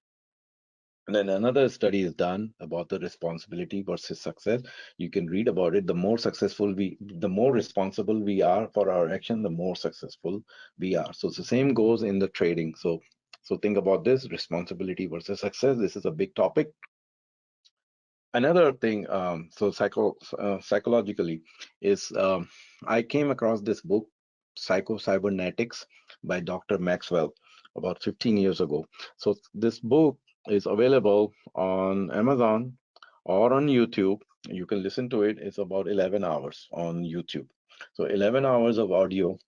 And then another study is done about the responsibility versus success. You can read about it. The more responsible we are for our action, the more successful we are. So it's the same goes in the trading. So think about this: responsibility versus success. This is a big topic. Another thing, psychologically, is I came across this book, Psycho-Cybernetics, by Dr. Maxwell, about 15 years ago. So this book is available on Amazon or on YouTube. You can listen to it. It's about 11 hours on YouTube. So 11 hours of audio,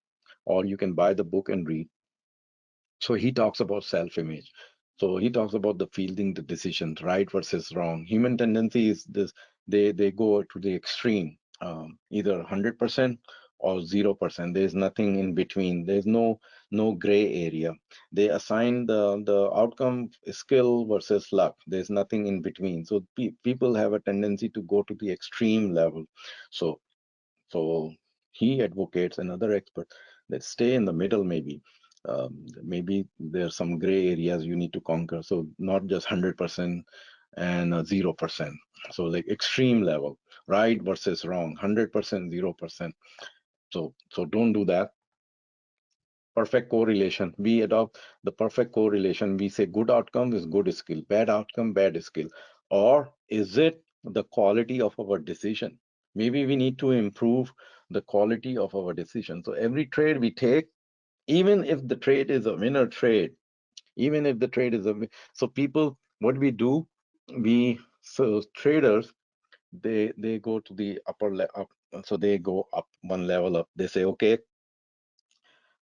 or you can buy the book and read. So he talks about self-image. So he talks about the fielding the decisions, right versus wrong. Human tendency is this: they go to the extreme, either 100% or 0%. There's nothing in between. There's no gray area. They assign the outcome skill versus luck. There's nothing in between. So people have a tendency to go to the extreme level. So so he advocates, and other experts, that stay in the middle maybe. Maybe there's some gray areas you need to conquer. So not just 100% and 0%. So like extreme level, right versus wrong, 100%, 0%. So don't do that. Perfect correlation. We adopt the perfect correlation. We say good outcome is good skill, bad outcome, bad skill. Or is it the quality of our decision? Maybe we need to improve the quality of our decision. So every trade we take, even if the trade is a winner trade, even if the trade is so people, what we do, traders, they go to the up, so they go up one level up. They say, okay,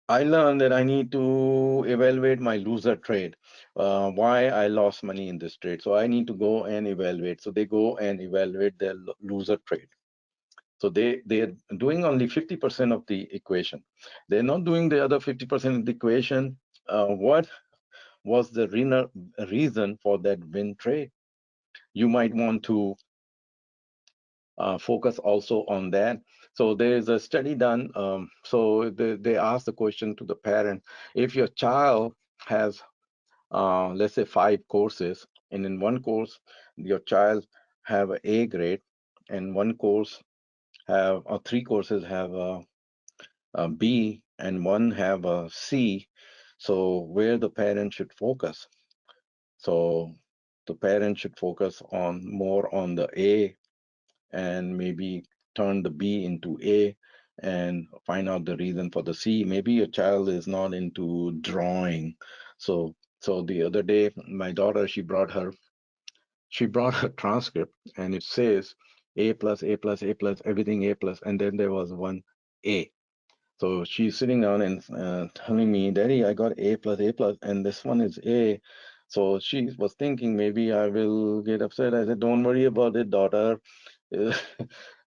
I learned that I need to evaluate my loser trade, why I lost money in this trade. So I need to go and evaluate. So they go and evaluate their loser trade. So they're doing only 50% of the equation. They're not doing the other 50% of the equation. What was the reason for that win trade? You might want to focus also on that. So there is a study done. So they asked the question to the parent: if your child has, let's say, 5 courses, and in one course your child have an A grade, and one course have, or 3 courses have a B, and one have a C. So where the parent should focus? So the parent should focus on more on the A, and maybe turn the B into A, and find out the reason for the C. Maybe your child is not into drawing. So the other day, my daughter, she brought her transcript, and it says A plus, A plus, A plus, everything A plus, and then there was one A. So she's sitting down and telling me, Daddy, I got A plus, A plus, and this one is A. So she was thinking maybe I will get upset. I said, don't worry about it, daughter.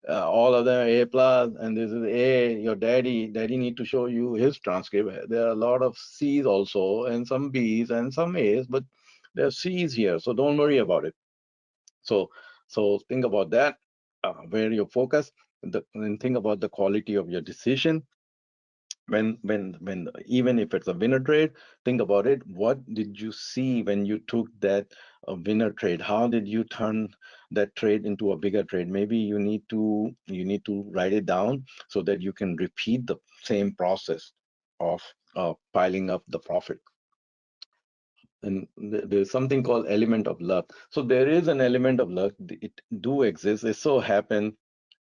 All of them A plus, and this is A. Your daddy need to show you his transcript. There are a lot of C's also, and some B's and some A's, but there are C's here, so don't worry about it. So, so think about that, where you focus, and think about the quality of your decision. When even if it's a winner trade, think about it. What did you see when you took that winner trade? How did you turn that trade into a bigger trade? Maybe you need to write it down so that you can repeat the same process of piling up the profit. And there's something called element of luck. So there is an element of luck. It do exist. It so happen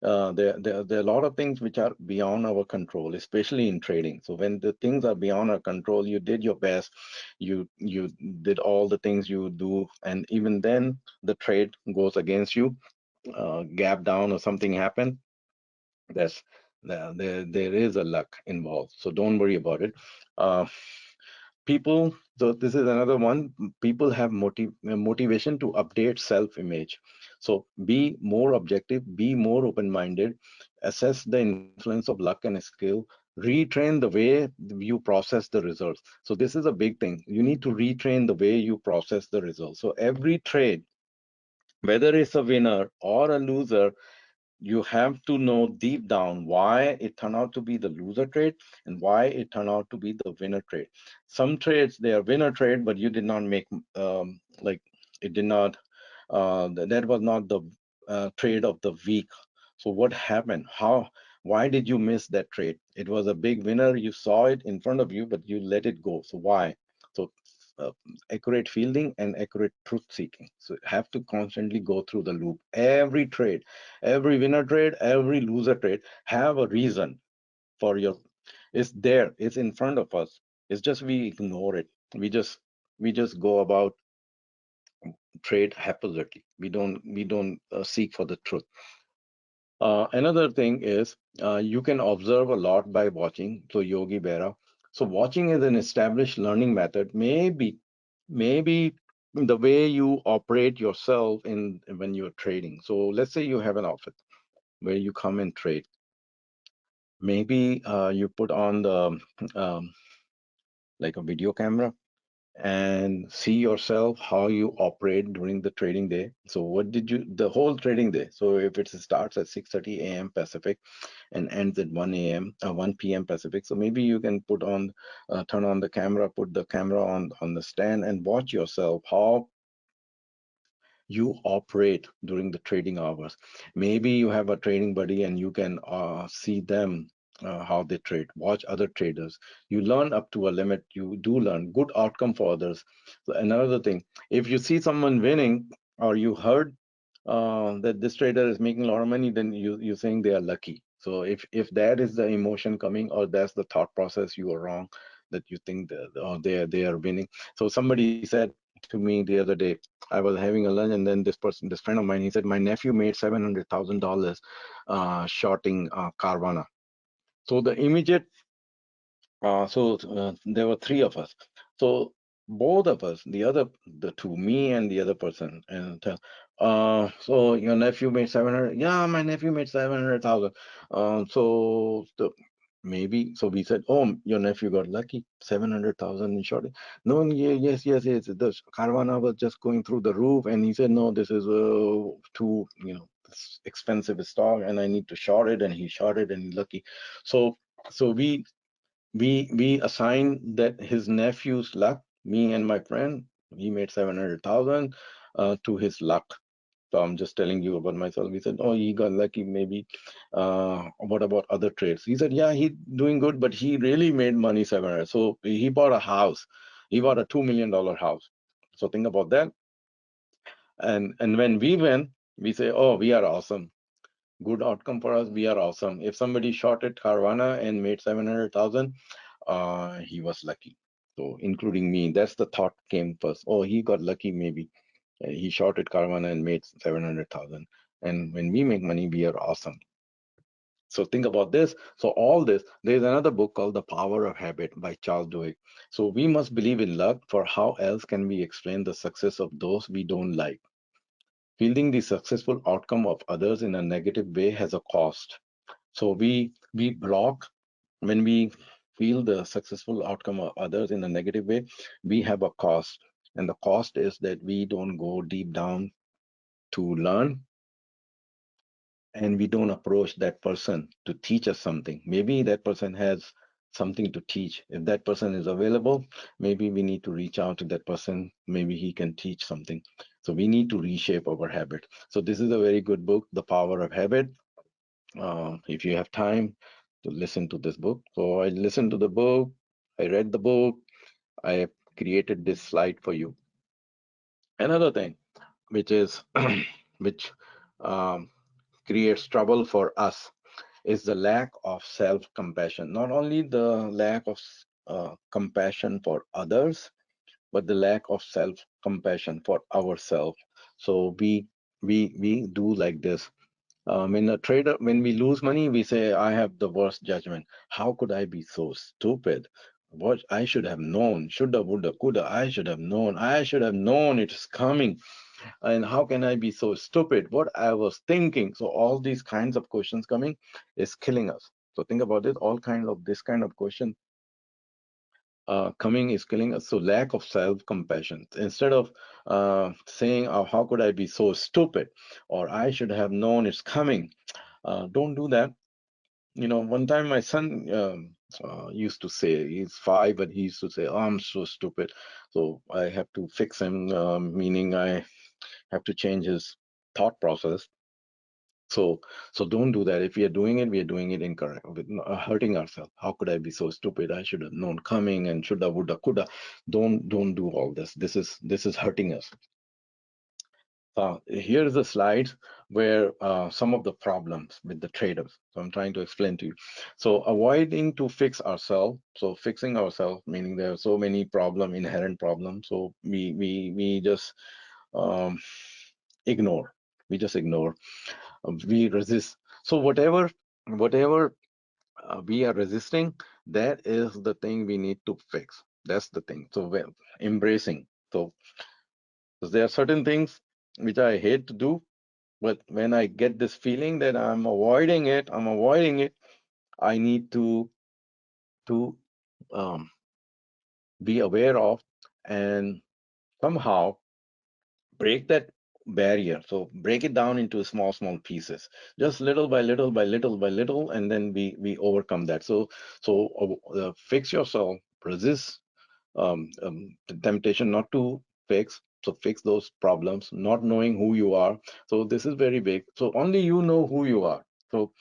there are a lot of things which are beyond our control, especially in trading. So when the things are beyond our control, you did your best, you did all the things you do, and even then the trade goes against you, gap down or something happen. That's there is a luck involved. So don't worry about it. Uh, People, so this is another one. People have motivation to update self-image. So be more objective, be more open-minded, assess the influence of luck and skill, retrain the way you process the results. So this is a big thing. You need to retrain the way you process the results. So every trade, whether it's a winner or a loser, you have to know deep down why it turned out to be the loser trade and why it turned out to be the winner trade. Some trades, they are winner trade, but you did not make, like, it did not, that was not the trade of the week. So what happened? Why did you miss that trade? It was a big winner. You saw it in front of you, but you let it go. So why? So uh, accurate fielding and accurate truth seeking. So you have to constantly go through the loop. Every trade, every winner trade, every loser trade have a reason for your. It's there. It's in front of us. It's just we ignore it. We just go about trade haphazardly. We don't seek for the truth. Another thing is you can observe a lot by watching. So Yogi Berra. So watching is an established learning method. Maybe the way you operate yourself in when you're trading. So let's say you have an outfit where you come and trade. Maybe you put on the um, like a video camera and see yourself how you operate during the trading day. So what did you the whole trading day? So if it starts at 6:30 a.m. Pacific and ends at 1 a.m. 1 p.m. Pacific. So maybe you can turn on the camera, put the camera on the stand, and watch yourself how you operate during the trading hours. Maybe you have a trading buddy and you can see them how they trade. Watch other traders. You learn up to a limit. You do learn good outcome for others. So another thing, if you see someone winning or you heard that this trader is making a lot of money, then you're saying they are lucky. So if that is the emotion coming or that's the thought process, you are wrong. That you think that they are winning. So somebody said to me the other day, I was having a lunch, and then this friend of mine, he said, my nephew made $700,000 shorting Carvana. So the immediate there were three of us. So both of us, the two, me and the other person, and so your nephew made 700. Yeah, my nephew made 700,000. Maybe so we said, oh, your nephew got lucky, 700,000 in shorting. No, yes, yes, yes. The Carvana was just going through the roof, and he said, no, this is too, this expensive stock, and I need to short it, and he shorted, and lucky. So so we assigned that his nephew's luck, me and my friend, he made 700,000 to his luck. So I'm just telling you about myself. We said, oh, he got lucky, maybe. What about other trades? He said, yeah, he doing good, but he really made money 700. So he bought a house. He bought a $2 million house. So think about that. And when we win, we say, oh, we are awesome. Good outcome for us. We are awesome. If somebody shorted Carvana and made 700,000, he was lucky. So including me, that's the thought came first. Oh, he got lucky maybe. He shorted Carvana and made 700,000. And when we make money, we are awesome. So think about this. So all this, there's another book called The Power of Habit by Charles Duhigg. So we must believe in luck, for how else can we explain the success of those we don't like? Feeling the successful outcome of others in a negative way has a cost. So we block when we feel the successful outcome of others in a negative way, we have a cost. And the cost is that we don't go deep down to learn, and we don't approach that person to teach us something. Maybe that person has something to teach. If that person is available, maybe we need to reach out to that person. Maybe he can teach something. So we need to reshape our habit. So this is a very good book, The Power of Habit. If you have time to listen to this book. So I listened to the book, I read the book, I created this slide for you. Another thing, which is which um, creates trouble for us, is the lack of self-compassion. Not only the lack of compassion for others, but the lack of self-compassion for ourselves. So we do like this. When we lose money, we say, I have the worst judgment. How could I be so stupid? What I should have known, shoulda, woulda, coulda, I should have known. I should have known it's coming. And how can I be so stupid? What I was thinking. So all these kinds of questions coming is killing us. So think about it. All kinds of this kind of question coming is killing us. So lack of self-compassion. Instead of saying, oh, how could I be so stupid? Or I should have known it's coming. Don't do that. One time my son used to say, he's 5, but he used to say, oh, I'm so stupid. So I have to fix him, meaning I have to change his thought process. So don't do that. If we are doing it, we are doing it incorrect, with hurting ourselves. How could I be so stupid? I should have known coming, and shoulda, woulda, coulda. Don't do all this. This is hurting us. Here is a slide where some of the problems with the traders. So I'm trying to explain to you. So avoiding to fix ourselves. So fixing ourselves, meaning there are so many inherent problems. So we just um, ignore. We just ignore. We resist. So whatever we are resisting, that is the thing we need to fix. That's the thing. So embracing. So there are certain things which I hate to do, but when I get this feeling that I'm avoiding it, I need to um, be aware of and somehow break that barrier. So break it down into small pieces, just little by little by little by little, and then we overcome that. So fix yourself, resist the temptation not to fix. So fix those problems, not knowing who you are. So this is very big. So only you know who you are. So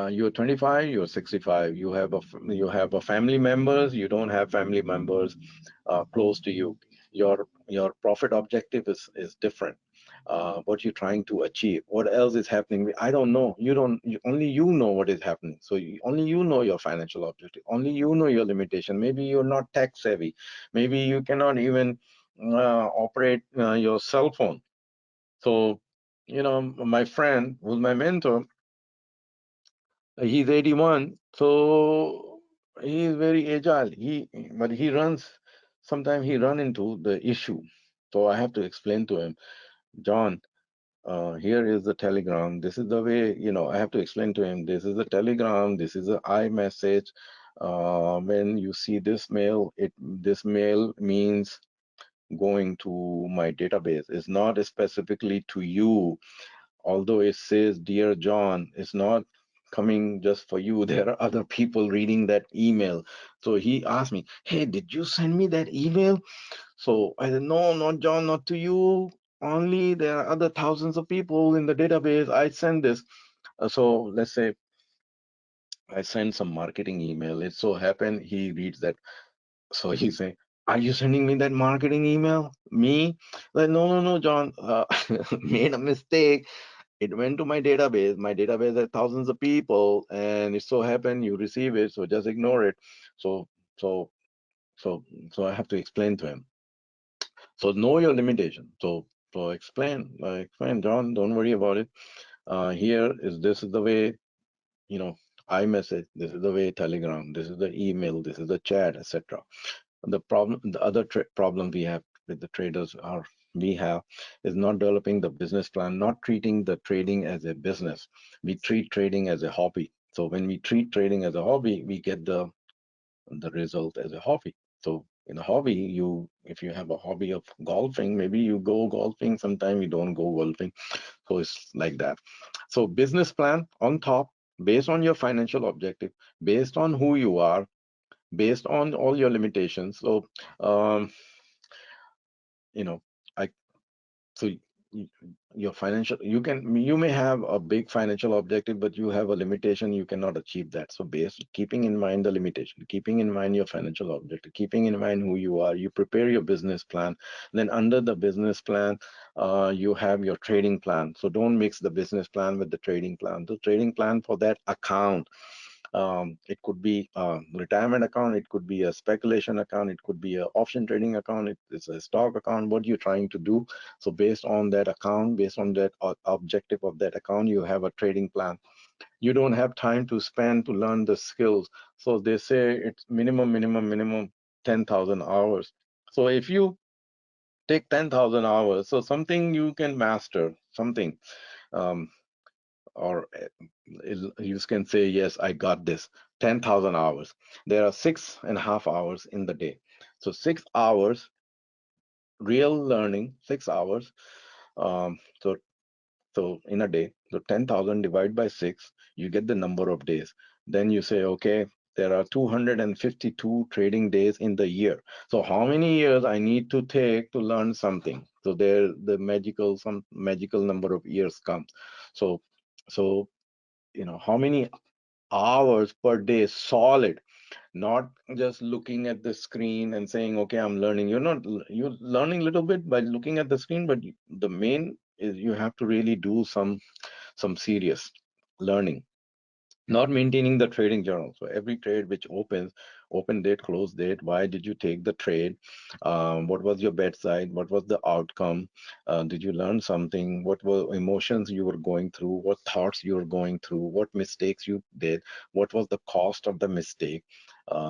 you're 25, you're 65. You have a family members. You don't have family members close to you. Your profit objective is different. What you're trying to achieve, what else is happening, I don't know. Only you know what is happening. So only you know your financial objective, only you know your limitation. Maybe you're not tech savvy, maybe you cannot even operate your cell phone. So my friend who's my mentor, he's 81, so he's very agile. But he runs, sometimes he run into the issue. So I have to explain to him, John, here is the telegram. This is the way, I have to explain to him, this is the telegram, this is the iMessage. When you see this mail means going to my database. It's not specifically to you. Although it says, Dear John, it's not coming just for you. There are other people reading that email. So he asked me, hey, did you send me that email? So I said, no, not John, not to you. Only there are other thousands of people in the database. I send this. So let's say I send some marketing email. It so happened he reads that. So he say, are you sending me that marketing email? Me? Like, no, no, no, John. Made a mistake. It went to my database. My database has thousands of people, and it so happened you receive it. So just ignore it. So so so so I have to explain to him. So know your limitation. So explain, John. Don't worry about it. Here is this is the way. iMessage, this is the way Telegram, this is the email, this is the chat, etc. The other problem we have with the traders are we have is not developing the business plan, not treating the trading as a business. We treat trading as a hobby. So when we treat trading as a hobby, we get the result as a hobby. So in a hobby, if you have a hobby of golfing, maybe you go golfing, sometime you don't go golfing. So it's like that. So business plan on top, based on your financial objective, based on who you are, based on all your limitations. So um, you know, I so y- your financial you may have a big financial objective, but you have a limitation, you cannot achieve that. So based keeping in mind the limitation, keeping in mind your financial objective, keeping in mind who you are, you prepare your business plan. Then under the business plan, you have your trading plan. So don't mix the business plan with the trading plan. The trading plan for that account, it could be a retirement account, it could be a speculation account, it could be an option trading account, it's a stock account, what you're trying to do. So based on that account, based on that objective of that account, you have a trading plan. You don't have time to spend to learn the skills. So they say it's minimum 10,000 hours. So if you take 10,000 hours, so something you can master, something. Um, or you can say, yes, I got this. 10,000 hours. There are 6.5 hours in the day. So 6 hours real learning, 6 hours. So in a day, so 10,000 divided by 6, you get the number of days. Then you say, okay, there are 252 trading days in the year. So how many years I need to take to learn something? So there some magical number of years comes. So so how many hours per day solid, not just looking at the screen and saying, okay, I'm learning. You're learning a little bit by looking at the screen, but the main is you have to really do some serious learning, not maintaining the trading journal. So every trade which opens, open date, close date, why did you take the trade? What was your bet side? What was the outcome? Did you learn something? What were emotions you were going through? What thoughts you were going through? What mistakes you did? What was the cost of the mistake?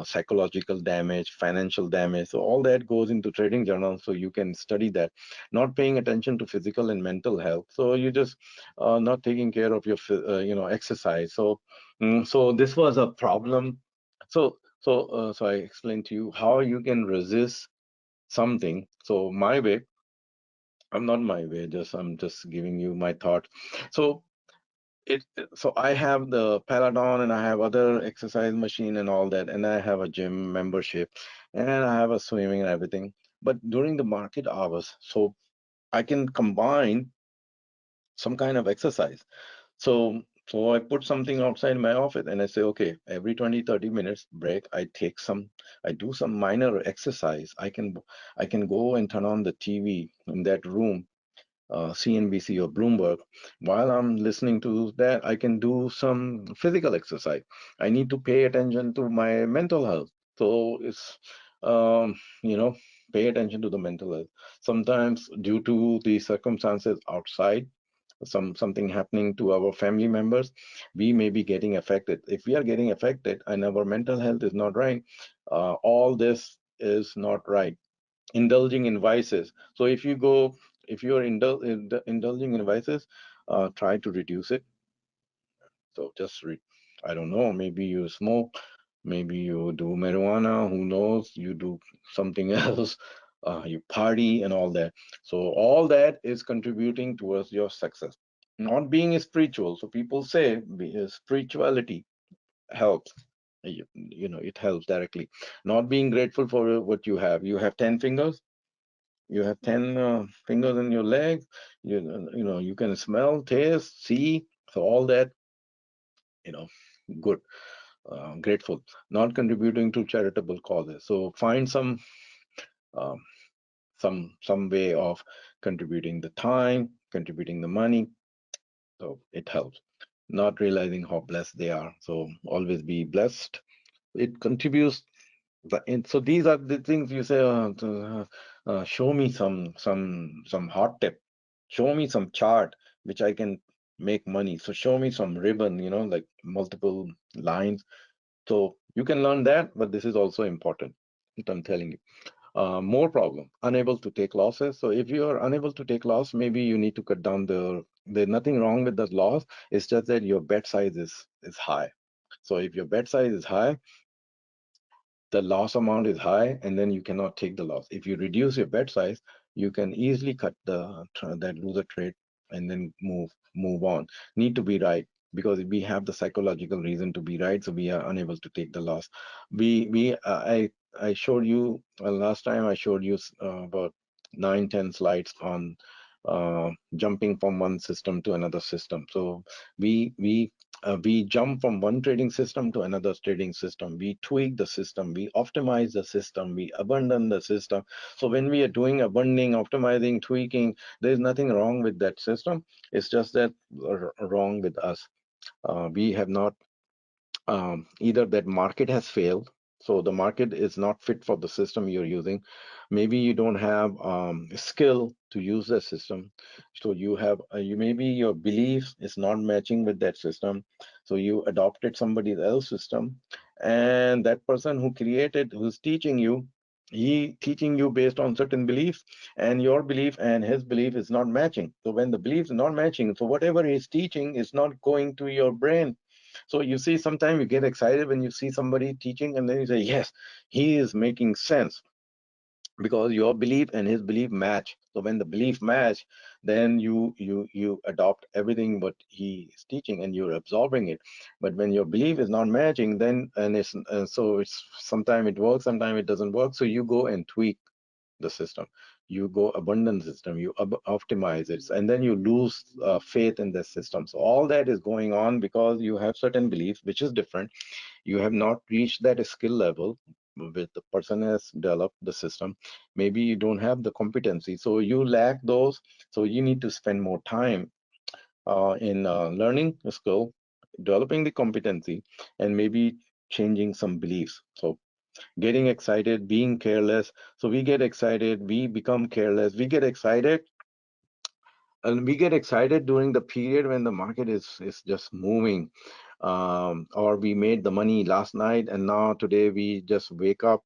Psychological damage, financial damage. So all that goes into trading journal. So you can study that. Not paying attention to physical and mental health. So you just not taking care of your exercise. So this was a problem. So I explained to you how you can resist something. So my way, I'm not my way, I'm just giving you my thought. So so I have the Peloton and I have other exercise machine and all that, and I have a gym membership and I have a swimming and everything. But during the market hours, so I can combine some kind of exercise. So I put something outside my office and I say, okay, every 20, 30 minutes break, I do some minor exercise. I can go and turn on the TV in that room, CNBC or Bloomberg. While I'm listening to that, I can do some physical exercise. I need to pay attention to my mental health. So it's, um, you know, pay attention to the mental health. Sometimes due to the circumstances outside, something happening to our family members, we may be getting affected. If we are getting affected and our mental health is not right, all this is not right. Indulging in vices. So if you are indulging in vices, try to reduce it. So I don't know, maybe you smoke, maybe you do marijuana, who knows, you do something else, you party and all that. So all that is contributing towards your success. Not being spiritual. So people say spirituality helps. It helps directly. Not being grateful for what you have. You have 10 fingers. You have 10 fingers in your legs. You can smell, taste, see. So all that, you know, good. Grateful, not contributing to charitable causes. So find um, some way of contributing the time, contributing the money. So it helps. Not realizing how blessed they are. So always be blessed. It contributes. So these are the things you say. Show me some hot tip. Show me some chart which I can make money. So show me some ribbon, like multiple lines. So you can learn that, but this is also important. I'm telling you. More problem, unable to take losses. So if you are unable to take loss, maybe you need to cut down there's nothing wrong with the loss. It's just that your bet size is high. So if your bet size is high, the loss amount is high, and then you cannot take the loss. If you reduce your bet size, you can easily cut that loser trade and then move on. Need to be right, because we have the psychological reason to be right, so we are unable to take the loss. We I showed you last time. I showed you about 9, 10 slides on jumping from one system to another system. So we jump from one trading system to another trading system. We tweak the system, we optimize the system, we abandon the system. So when we are doing abandoning, optimizing, tweaking, there's nothing wrong with that system. It's just that wrong with us. We have not, either that market has failed, so the market is not fit for the system you're using. Maybe you don't have skill to use the system. So you have you maybe your beliefs is not matching with that system, so you adopted somebody else's system, and that person who created, who's teaching you, he teaching you based on certain beliefs, and your belief and his belief is not matching. So when the beliefs are not matching, so whatever he's teaching is not going to your brain. So you see, sometimes you get excited when you see somebody teaching, and then you say, yes, he is making sense, because your belief and his belief match. So when the belief match, then you adopt everything what he is teaching, and you're absorbing it. But when your belief is not matching, then and it's so it's sometimes it works, sometimes it doesn't work. So you go and tweak the system, you go abundant system, you optimize it, and then you lose faith in the system. So all that is going on because you have certain beliefs which is different. You have not reached that skill level with the person has developed the system. Maybe you don't have the competency, so you lack those. So you need to spend more time in learning a skill, developing the competency, and maybe changing some beliefs. So getting excited, being careless. So we get excited, we become careless, we get excited, and we get excited during the period when the market is just moving. Or we made the money last night, and now today we just wake up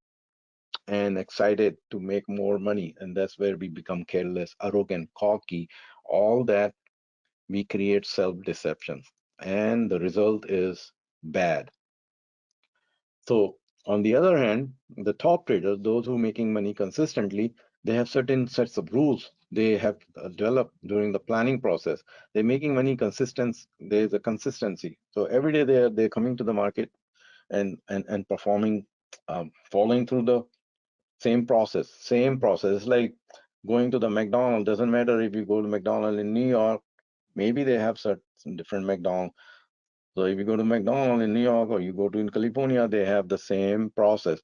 and excited to make more money, and that's where we become careless, arrogant, cocky. All that, we create self-deception, and the result is bad. So on the other hand, the top traders, those who are making money consistently, they have certain sets of rules they have developed during the planning process. They're making money consistent. There's a consistency. So every day they're coming to the market and performing, following through the same process. Same process. It's like going to the McDonald's. Doesn't matter if you go to McDonald's in New York. Maybe they have certain different McDonald's. So if you go to McDonald's in New York or you go to in California, they have the same process.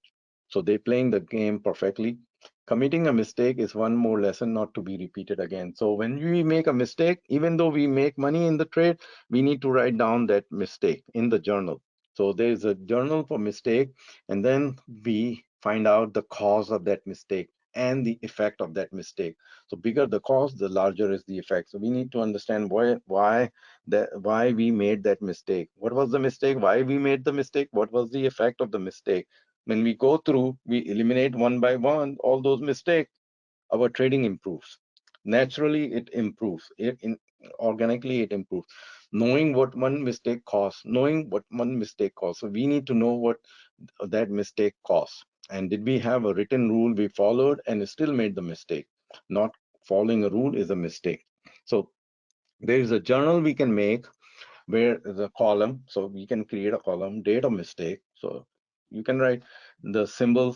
So they're playing the game perfectly. Committing a mistake is one more lesson not to be repeated again. So when we make a mistake, even though we make money in the trade, we need to write down that mistake in the journal. So there's a journal for mistake, and then we find out the cause of that mistake and the effect of that mistake. So bigger the cause, the larger is the effect. So we need to understand why we made that mistake. What was the mistake? Why we made the mistake? What was the effect of the mistake? When we go through, we eliminate one by one all those mistakes, our trading improves. Naturally, it improves. Organically, it improves. Knowing what one mistake costs, knowing what one mistake costs. So we need to know what that mistake costs. And did we have a written rule we followed and still made the mistake? Not following a rule is a mistake. So there is a journal we can make where the column, so we can create a column, date of mistake. So you can write the symbol,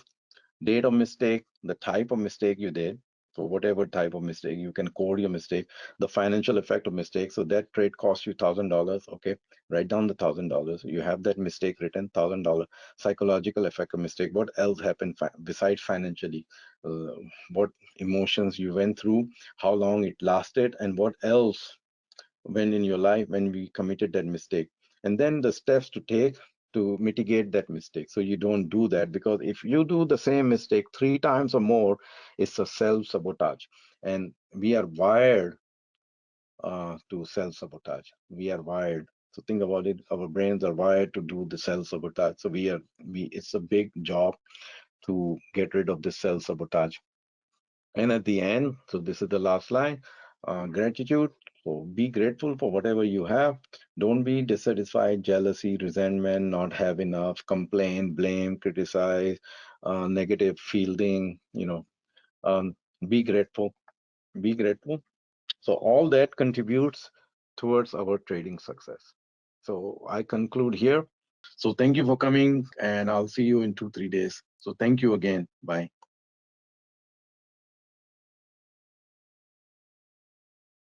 date of mistake, the type of mistake you did. So whatever type of mistake, you can code your mistake, the financial effect of mistake. So that trade cost you $1,000. Okay, write down the $1,000. You have that mistake written, $1,000. Psychological effect of mistake. What else happened besides financially? What emotions you went through? How long it lasted? And what else when in your life when we committed that mistake, and then the steps to take to mitigate that mistake so you don't do that. Because if you do the same mistake 3 times or more, it's a self-sabotage, and we are wired to self-sabotage. We are wired. So think about it. Our brains are wired to do the self-sabotage. So it's a big job to get rid of the self-sabotage. And at the end, so this is the last line, gratitude. So be grateful for whatever you have. Don't be dissatisfied, jealousy, resentment, not have enough, complain, blame, criticize, negative feeling, um, be grateful. Be grateful. So all that contributes towards our trading success. So I conclude here. So thank you for coming, and I'll see you in 2, 3 days. So thank you again. Bye.